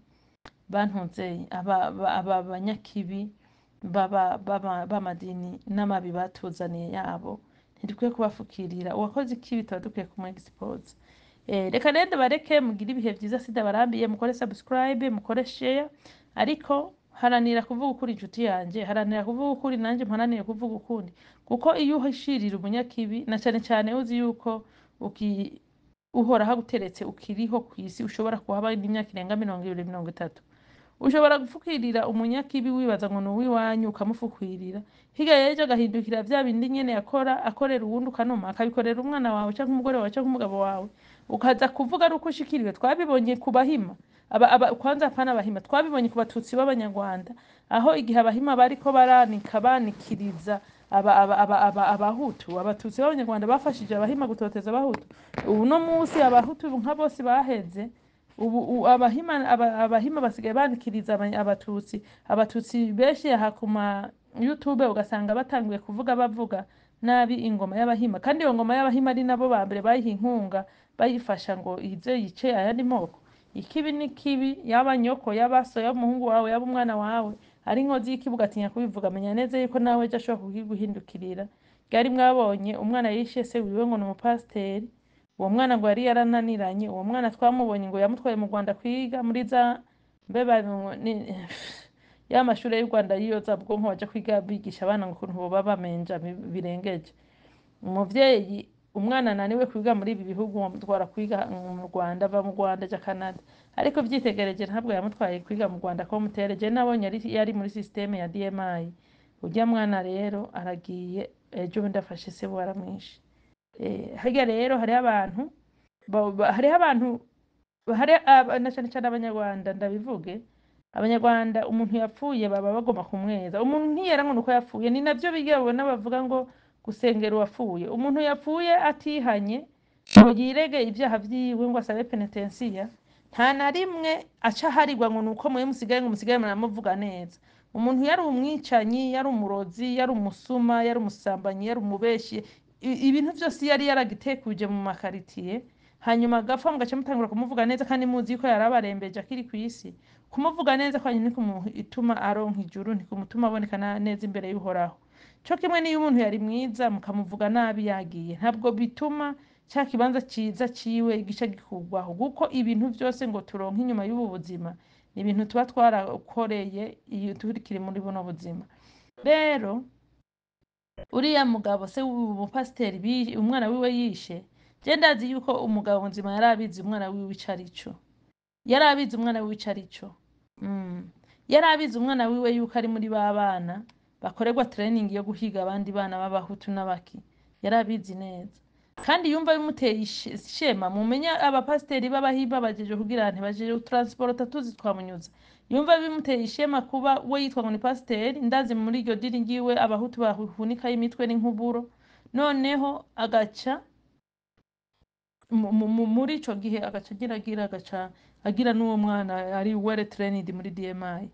bantuze aba banyakibi b'amadini n'amabi batuzaniye yabo. Ntidukwiye kubafukirira, uwakoze ikibi tuba dukwiye kumwexpose. Reka rero bareke mugire ibihe byiza, sidabarambiye, mukore subscribe, mukore share, ariko haranira kuvuga ukuri inshuti yanje, haranira kuvuga ukuri nanjye mparanire kuvuga ukundi, kuko iyo uhishirira umunyakibi na cyane cyane uzi yuko uhoraho aguteretse ukiriho ku isi, ushobora kuhaba n'imyaka irenga 20-30, ushobora gufukirira umunyakibi wibaza ngo n'uwiwanyu ukamufukirira, higa yejo agahindukira bya bindi nyene yakora akorera uwundi ukanuma, akabikorera umwana wawe cyangwa umugore wawe cyangwa umugabo wawe, ukaza kuvuga ari uko ushikiriwe. Twabibonye ku bahima kwanza apana abahima, twabibonye ku batutsi b'abanyarwanda, aho igihe abahima bariko banikiriza abahutu, abatutsi b'abanyarwanda bafashije abahima gutoteza abahutu. Ubu no munsi abahutu nka bose baheze, ubu abahima basigaye banikiriza abatutsi benshi hakuma YouTube, ugasanga batanguye bavuga nabi ingoma y'abahima, kandi iyo ngoma y'abahima ari nabo ba mbere bayiha inkunga bayifasha ngo ize yice ayandi moko. Ikibi ni kibi, yaba nyoko, yaba so, yaba umuhungu wawe, yaba umwana wawe, ari inkozi y'ikibi ugatinya kubivuga, menya neza yuko nawe ejo ashobora kukiguhindukirira. Ryari mwabonye umwana yishe se wiwe ngo ni umupasiteri, uwo mwana ngo yari yarananiranye, uwo mwana twamubonye ngo yamutwaye mu Rwanda kwiga muri za ya mashuri y'u Rwanda yiyoza bwonko baje kwiga bigisha abana ngo ukuntu boba bamenja birengeje. Umuvyeyi umwana naniwe kwiga muri ibi bihugu mutwara kwiga mu Rwanda, ava mu Rwanda ja Canada, ariko vyitegereje ntabwo yamutwaye kwiga mu Rwanda ko mutereje, nabonye yari muri systeme ya DMI. Urya mwana rero aragiye, ejo bundi afashe se baramwishe. Harya rero hari abantu na cyane abanyarwanda, ndabivuge abanyarwanda, umuntu yapfuye baba bagomba kumweza. Umuntu ntiyera ngo nuko yapfuye, ni navyo bigira babona bavuga ngo gusengera uwapfuye. Umuntu yapfuye atihanye ngo yirege ibyaha vyiwe ngo asabe penitensiya, nta na rimwe aca harirwa ngo nuko mwe musigaye muramuvuga neza. Umuntu yari umwicanyi, yari umurozi, yari umusuma, yari umusambanyi, yari umubeshi, ibintu byose yari yaragitekuje mu makaritiye, hanyuma agapfa mugace mutangura kumuvuga neza, kandi muzi ko yarabarembeje akiri ku isi. Kumuvuga neza kwa nyine ituma aronka ijuru, ntikumutuma aboneka neza imbere y'uhoraho. Cyo kimwe niyo umuntu yari mwiza mukamuvuga nabi yagiye, ntabwo bituma cya kibanza ciza ciwe igice gikugwaho, kuko ibintu byose ngo turonka inyuma y'ubu buzima ni ibintu tuba twarakoreye iyo turikiri muri buno buzima. Rero uriya mugabo se umupasiteri umwana wiwe yishe, je ndazi yuko umugabo nzima yarabizi umwana wiwe icarico, yarabizi umwana wiwe icarico. Yarabizi umwana wiwe yuko ari muri babana bakorerwa training yo guhiga abandi bana b'abahutu n'abaki, yarabizi neza. Kandi yumva bimuteye ishema, mumenya abapasiteri b'abahimba bajeje kugira bajeje transporta tuzi twamunyuza, yumva bimuteye ishema kuba we yitwa ngo ni pasiteri. Ndazi muri iryo dini ngiwe abahutu bahunika imitwe n'inkuburo, noneho agaca muri ico gihe agaca agira n'uwo mwana ari well trained muri DMI.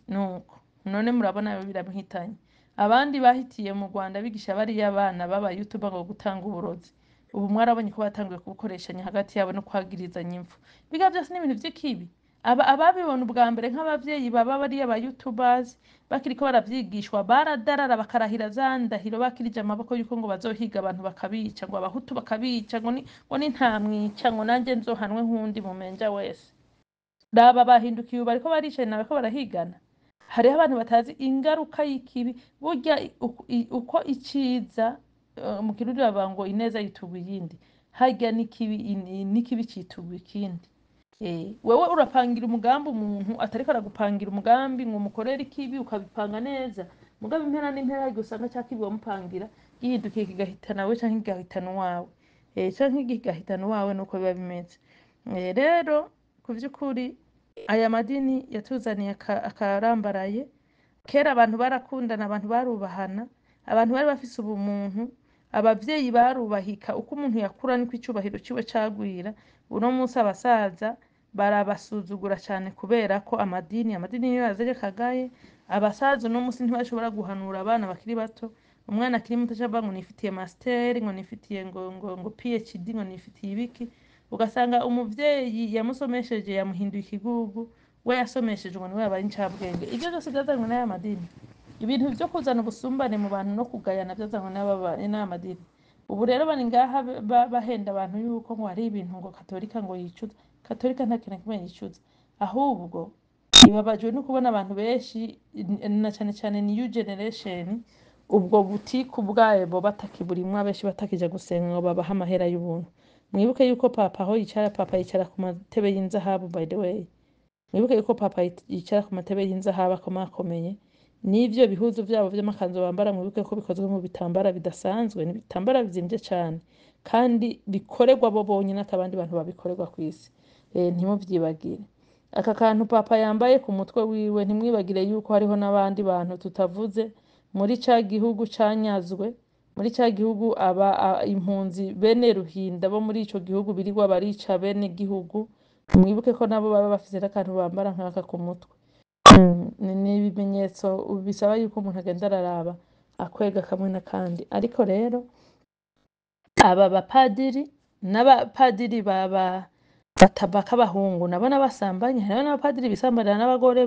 Nuko none murabona biramuhitanye. Abandi bahitiye mu Rwanda bigisha bari y'abana baba YouTuber ngo gutanga uburozi, ubu mwarabonye ko batanguye kubukoreshanya hagati yabo no kwagirizanya imfu. Biga byose n'ibintu by'ikibi. Ababibona ubwa mbere nk'abavyeyi baba bari aba YouTubers bakiriko baravyigishwa, baradarara bakarahira za ndahiro, bakirije amaboko yuko ngo bazohiga abantu bakabica, ngo abahutu bakabica, ngo ni ntamwica, ngo nanje nzohanwe nk'undi mumenja wese. Daba bahindukiye bariko baricaye nawe ko barahigana. Hariho abantu batazi ingaruka y'ikibi, burya uko iciza mu kirundi bavuga ngo ineza yituba iyindi, harya n'ikibi cituba ikindi. Wewe urapangira umugambi umuntu atariko aragupangira umugambi ngo mukorere ikibi, ukabipanga neza, mugabe impera n'impera gusanga cyakibi wamupangira gihindukiye kigahitana we canke kigahitana uwawe, canke kigahitana uwawe, nuko biba bimeze. Rero kuvyukuri aya madini yatuzaniye akarambaraye. Kera abantu barakundana, abantu barubahana, abantu bari bafise ubumuntu, abavyeyi barubahika, uko umuntu yakura niko icubahiro ciwe cagwira. Uno munsi abasaza barabasuzugura cane kubera ko amadini niyo yazanye kagaye. Abasaza uno munsi ntibashobora guhanura abana bakiri bato. Umwana akiri muto aca avuga ngo nifitiye master, ngo nifitiye ngo PhD, ngo nifitiye ibiki. Ugasanga umuvyeyi yamusomesheje yamuhinduye ikigugu, we yasomesheje ngo niwe yabaye incabwenge. Ivyo vyose vyazanywe n'aya madini. Ibintu vyo kuzana ubusumbane mu bantu no kugayana vyazanywe n'aya madini. Ubu rero bari ngaha bahenda abantu yuko ngo hari ibintu ngo katolika ngo yicuza. Katolika nta kintu na kimwe yicuza, ahubwo ibabajwe no kubona abantu benshi na cane cane new generation ubwo butiku bwabo batakiburimwo, abenshi batakija gusenga ngo babahe amahera y'ubuntu. Mwibuke yuko papa aho yicara, papa yicara ku matebe y'inzahabu, by the way. Mwibuke yuko papa yicara ku matebe y'inzahabu akomakomeye, n'ivyo bihuzu vyabo vy'amakanzu bambara mwibuke ko bikozwe mu bitambara bidasanzwe, n'ibitambara bizimvye cane kandi bikorerwa bo bonyene atabandi bantu babikorerwa kw'isi. Ntimuvyibagire. Aka kantu papa yambaye ku mutwe wiwe ntimwibagire yuko hariho n'abandi bantu tutavuze muri ca gihugu canyazwe, muri ca gihugu impunzi bene Ruhinda bo muri ico gihugu birirwa barica bene gihugu. Mwibuke ko nabo baba bafise n'akantu bambara nk'aka ku mutwe. Ni ibimenyetso bisaba yuko umuntu agenda araraba akwega kamwe n'akandi. Ariko rero aba bapadiri n'abapadiri b'abahungu nabo n'abasambanye, hariho n'abapadiri bisambanira n'abagore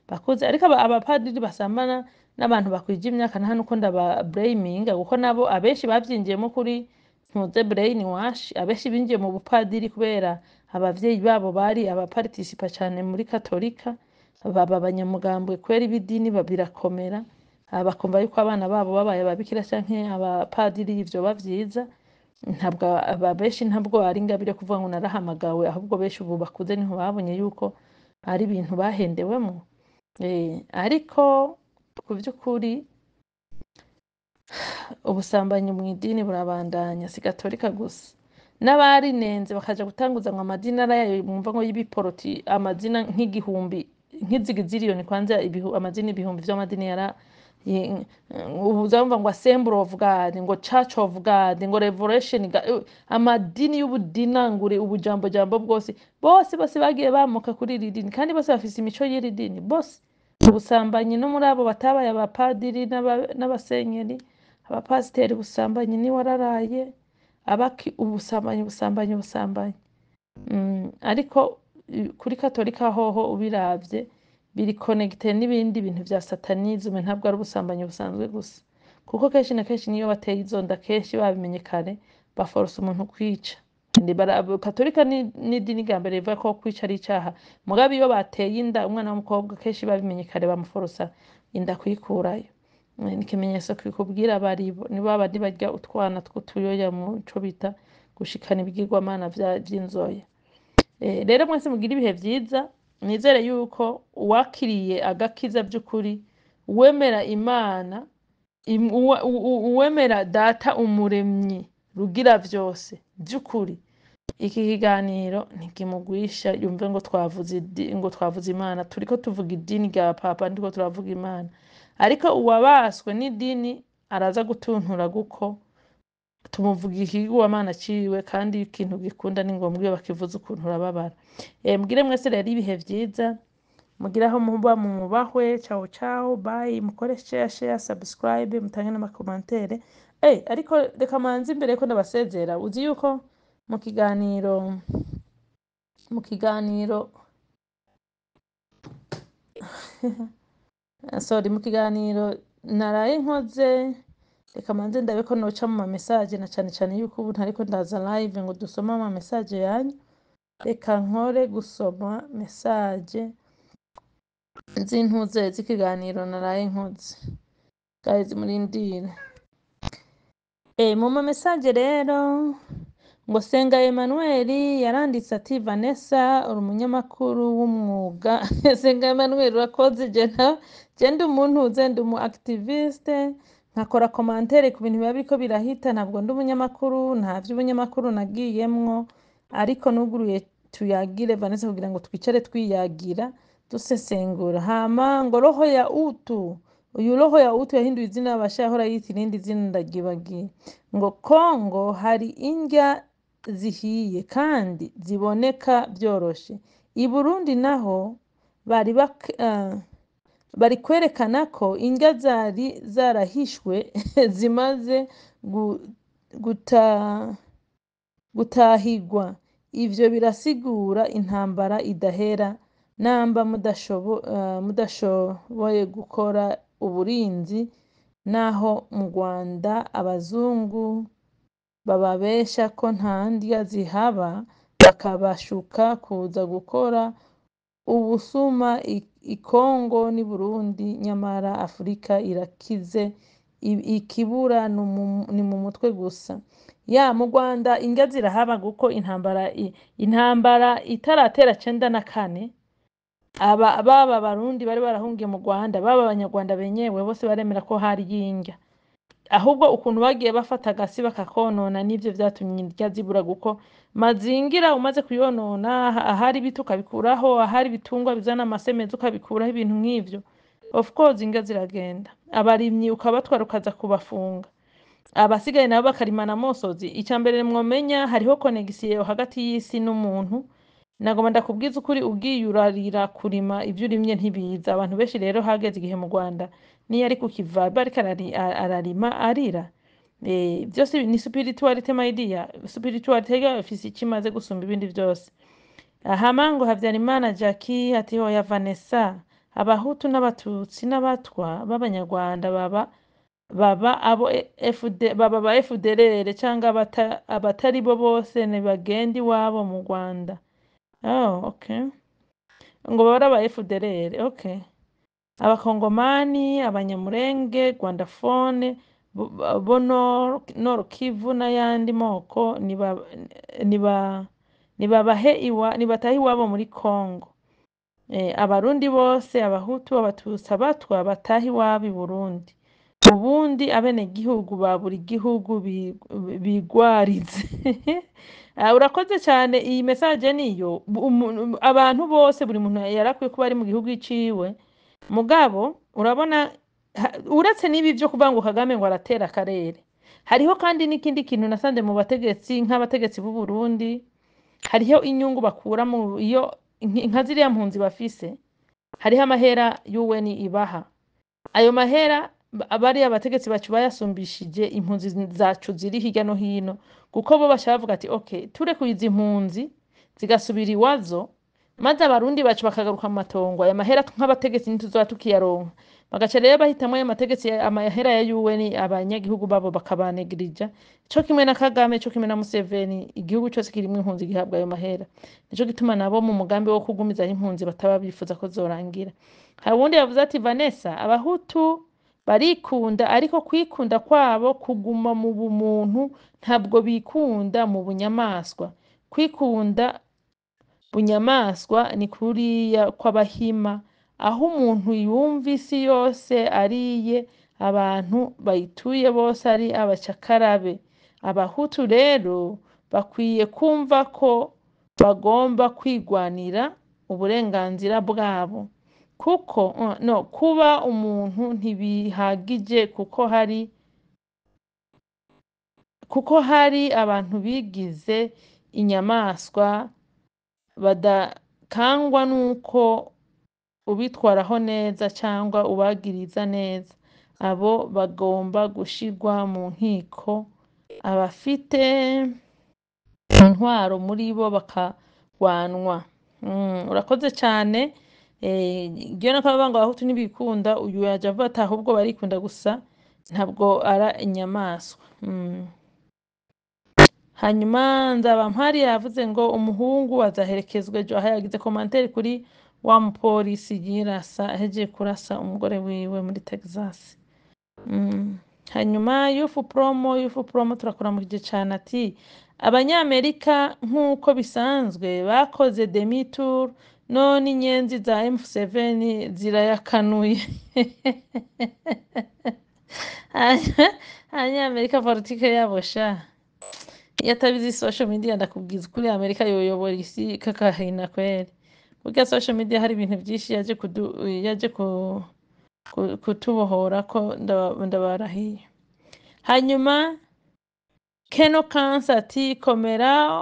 bakuze, ariko abapadiri basambana n'abantu bakwije imyaka nta nuko ndaba blaminga, kuko nabo abenshi bavyinjiyemo kuri ntuze brainwash. Abenshi binjiye mu bupadiri kubera abavyeyi babo bari abaparticipa cane muri katolika, baba abanyamugambwe kwera ibidini birakomera, bakumva yuko abana babo babaye ababikira canke abapadiri ivyo bavyiza. Ntabwo abenshi ntabwo ari ingabire kuvuga ngo narahamagawe, ahubwo benshi ubu bakuze niho babonye yuko ari ibintu bahendewemo. Ariko ku vy'ukuri ubusambanyi mw'idini burabandanya, si katolika gusa. N'abarinenze bakaja gutanguza ngo amadini arayayo mwumva ngo y'ibiporoti, amazina nk'igihumbi, nk'izigiziriyoni kwanza amazina ibihumbi vy'amadini uzumva ngo Assembly of God, ngo Church of God, ngo Revelation, amadini y'ubudinangure, ubujambo bwose bagiye bamuka kuri iri dini, kandi bose bafise imico y'iri dini bose. Ubusambanyi no muri abo batabaye abapadiri n'abasenyeri, abapasiteri, ubusambanyi ni wararaye, ubusambanyi. Ariko kuri katolika hoho ubiravye biri connected n'ibindi bintu vya satanisme, ntabwo ari ubusambanyi busanzwe gusa, kuko kenshi na kenshi niyo bateye izo nda kenshi babimenye kare baforce umuntu kwica. Katolika ni dini rya mbere rivuga ko kwica ari icaha, mugabe iyo bateye inda umwana w'umukobwa kenshi babimenye kare bamuforosa inda kuyikurayo. Ni ikimenyetso kikubwira baribo ni babandi barya utwana tw'utuyoya muco bita gushikana ibigirwamana vy'inzoya. Rero mwese mugira ibihe vyiza, nizere yuko uwakiriye agakiza by'ukuri, uwemera Imana, uwemera Data umuremyi rugira vyose by'ukuri, iki kiganiro ntikimugwisha yumve ngo twavuze Imana. Turiko tuvuga idini rya papa, ndiko turavuga Imana. Ariko uwabaswe n'idini araza gutuntura guko tumuvuga ikigirwamana ciwe, kandi ikintu gikunda ni ngombwa iyo bakivuze ukuntu urababara. Mugire mwese rero ibihe vyiza, mugire aho muba mubahwe. Ciao, bye. Mukore share, subscribe, mutange n'amakomantere. Ariko reka manzi imbere ko ndabasezera, uzi yuko mu kiganiro mu kiganiro naraye nkoze, reka manze ndabe ko noca mu message, na cane cane yuko ubu ntariko ndaza live ngo dusoma ama message yanyu. Reka nkore gusoma message z'intuze z'ikiganiro naraye nkoze. Guys murindire. Mu ma message rero ngo Senga Emmanuel yaranditse ati Vanessa uri umunyamakuru w'umwuga. Senga Emmanuel urakoze, je ndi umuntu ndi umu activiste, nkakora commentaire ku bintu biba biriko birahita, ntabwo ndi umunyamakuru, nta vy'ubunyamakuru nagiyemwo, ariko nuguruye tuyagire Vanessa kugira ngo twicare twiyagira dusesengura. Hama ngo roho ya utu uyu roho ya utu yahinduye izina abashahora yita irindi zina ndagibagiye ngo Kongo hari indya zihiye kandi ziboneka byoroshe. I Burundi naho bari kwerekana ko indya zari zarahishwe zimaze gutahigwa. Ivyo birasigura intambara idahera namba mudashoboye gukora uburinzi, naho mu Rwanda abazungu bababesha ko nta ndya zihaba bakabashuka kuza gukora ubusuma i Kongo n'i Burundi, nyamara Afurika irakize, ikibura ni mu mutwe gusa. Mu Rwanda indya zirahaba kuko intambara itaratera 94 baba Barundi bari barahungiye mu Rwanda, baba abanyarwanda benyewe bose baremera ko hari y'indya, ahubwo ukuntu bagiye bafata agasi bakakonona n'ivyo vyatumye indya zibura, guko mazingira umaze kuyonona, ahari ibiti ukabikuraho, ahari ibitungwa bizana amasemeza ukabikuraho, ibintu nk'ivyo, of course indya ziragenda. Abarimyi ukabatwara ukaza kubafunga, abasigaye nabo bakarimana mosozi. Icambere mwomenya hariho connection hagati y'isi n'umuntu. Nagomba ndakubwiza ukuri, ugiye urarira kurima ivyo urimye ntibiza. Abantu benshi rero hageze igihe mu Rwanda niyo ari kukiva bariko ararima arira. Byose ni spirituality my dear. Spirituality ifise ikimaze gusumba ibindi byose. Hamango Havyarimana Jackie ati hoya Vanessa, abahutu n'abatutsi n'abatwa b'abanyarwanda baba abo baba ba FDLR cyangwa abatari bo bose ni bagenda iwabo mu Rwanda. Okay. Ngo baba ba FDLR, okay. Abakongomani, abanyamurenge, Rwandafone, bo Nord Kivu n'ayandi moko nibatahe iwabo muri Kongo. Abarundi bose, abahutu, abatutsi, abatwa batahe iwabo i Burundi. Ubundi abene gihugu ba buri gihugu bigwarize. Urakoze cyane, iyi message niyo abantu bose, buri muntu yarakwiye kuba ari mu gihugu iciwe. Mugabo urabona uretse nibi byo kuvuga ngo Kagame ngo aratera akarere, hariho kandi n'ikindi kintu nasanze mu bategetsi, nk'abategetsi b'u Burundi, hariho inyungu bakura mu iyo nka ziriya mpunzi bafise, hariho amahera UN ibaha. Ayo mahera abari abategetsi bacu bayasumbishije impunzi zacu ziri hirya no hino, kuko bo bashavuga ati okay, turekuye izi impunzi zigasubira iwazo, maze abarundi bacu bakagaruka mu matongo. Aya mahera nk'abategetsi ntituzoba tukiyaronka, bagaca rero bahitamwe ayo mategetsi, amahera ya UN abanyagihugu babo bakabanegrija. Cyo kimwe na Kagame, cyo kimwe na Museveni, igihugu cyose kirimo impunzi gihabwa ayo mahera. Nico gituma nabo mu mugambi wo kugumiza impunzi bataba bifuza ko zorangira. Hari uwundi yavuze ati Vanessa, abahutu barikunda, ariko kwikunda kwabo kuguma mu bumuntu, ntabwo bikunda mu bunyamaswa. Kwikunda bunyamaswa ni kuriya kw'abahima, aho umuntu yumva isi yose ariye, abantu bayituye bose ari abacakarabe. Abahutu rero bakwiye kumva ko bagomba kwigwanira uburenganzira bwabo, kuko kuba umuntu ntibihagije, kuko hari abantu bigize inyamaswa badakangwa nuko ubitwaraho neza cyangwa ubagiriza neza. Abo bagomba gushirwa mu nkiko, abafite intwaro muri bo bakagwanwa. Urakoze cyane. Giyo nakabanga ngo abahutu ntibikunda, uyu yaje avuga ati ahubwo barikunda gusa, ntabwo ara inyamaswa. Hanyuma nzaba mpari yavuze ngo umuhungu azaherekezwe ejo. Aha yagize commentaire kuri wa mupolisi yirasa aheje kurasa umugore wiwe muri Texas. Hanyuma yufu promo turakora mu gihe cyane ati abanyamerika nk'uko bisanzwe bakoze demi tour, none inyenzi za M7 zirayakanuye. Abanyamerika politike yabo sha, yatabizi social media ndakubwiza kuri Amerika yoyobora isi kakahina kweli. Kuko social media hari ibintu byinshi yaje kutubohora ko ndabarahiye. Hanyuma Keno Kansa ati komera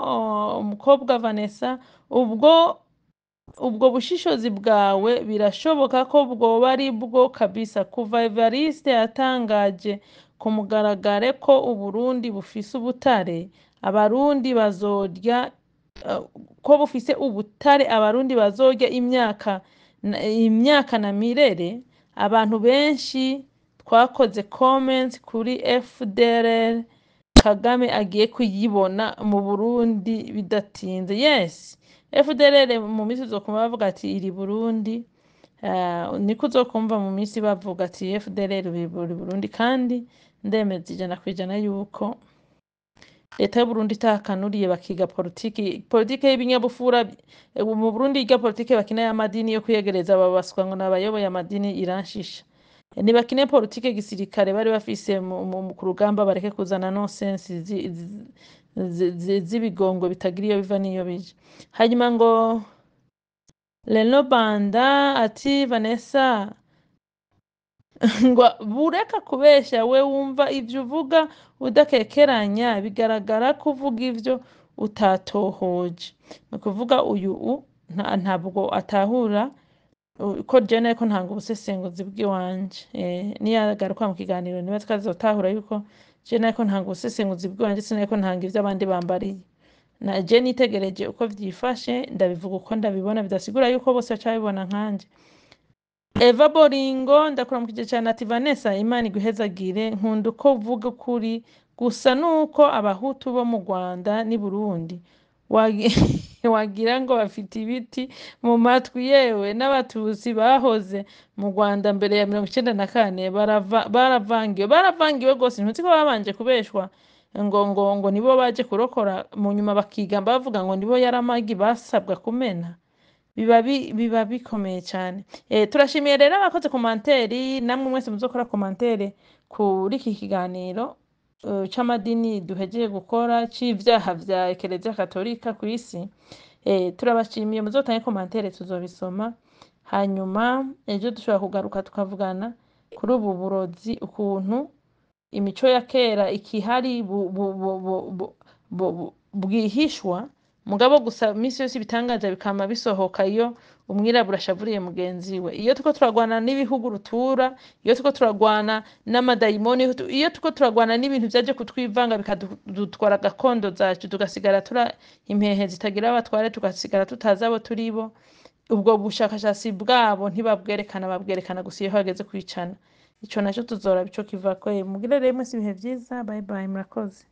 umukobwa Vanessa, ubwo bushishozi bwawe birashoboka ko bwoba ari bwo kabisa. Kuva Evariste yatangaje ku mugaragare ko Uburundi bufise ubutare abarundi bazorya ko bufise ubutare abarundi bazorya imyaka na mirere, abantu benshi twakoze comments kuri FDLR Kagame agiye kuyibona mu Burundi bidatinze. Yes, FDLR mu minsi uzokumva bavuga ati iri Burundi, niko uzokumva mu minsi bavuga ati FDLR iri Burundi, kandi ndemeza 100% yuko leta y'Uburundi itakanuriye bakiga politiki y'ibinyabufura mu Burundi. Irya politiki bakina y'amadini yo kwiyegereza babaswa ngo nabayoboye amadini iranshisha. Nibakine politiki gisirikare bari bafise ku rugamba, bareke kuzana nonsense z'ibigongo bitagira iyo biva n'iyo bije. Hanyuma ngo Leno Banda ati Vanessa ngo bureka kubesha, we wumva ivyo uvuga udakekeranya, bigaragara ko uvuga ivyo utatohoje. Ni kuvuga uyu ntabwo atahura ko jene ko ntanga ubusesenguzi bw'iwanje. Niyagaruka mu kiganiro niba twazotahura yuko jene ko ntanga ubusesenguzi bw'iwanje, sinaye ko ntanga ivyo abandi bambariye. Na je nitegereje uko vyifashe ndabivuga uko ndabibona, bidasigura yuko bose bacabibona nkanje. Eva Boringo ndakuramukije cyane ati Vanessa, Imana iguhezagire, nkunda uko uvuga ukuri, gusa nuko abahutu bo mu Rwanda ni Burundi wagira ngo bafite ibiti mu matwi, yewe n'abatutsi bahoze mu Rwanda mbere ya 1994 baravangiwe gose. Ntuzi ko babanje kubeshwa ngo nibo baje kurokora, mu nyuma bakigamba bavuga ngo nibo yaramagi basabwa kumena. Biba bikomeye cyane. Turashimiye rero abakoze komanteri, namwe mwese muzokora komantere kuri iki kiganiro c'amadini duhejeje gukora c'ivyaha vya Ekereziya Katolika ku isi. Turabashimiye, muzotange komantere tuzobisoma, hanyuma ejo dushobora kugaruka tukavugana kuri ubu burozi, ukuntu imico ya kera ikihari bwihishwa mugabo gusa misi yose ibitangaza bikama bisohoka iyo umwirabura ashavuriye mugenzi we. Iyo tuko turagwana n'ibihugu rutura, iyo tuko turagwana n'amadayimoni, iyo tuko turagwana n'ibintu vyaje kutwivanga bikadutwara gakondo zacu, tugasigara tura impehe zitagira abatware, tugasigara tutazi abo turibo. Ubwo bushakashatsi bwabo ntibabwerekana, babwerekana gusa iyo hageze kwicana. Ico naco tuzora bico kivako. Mugire rero mwese ibihe vyiza, bye bye, murakoze.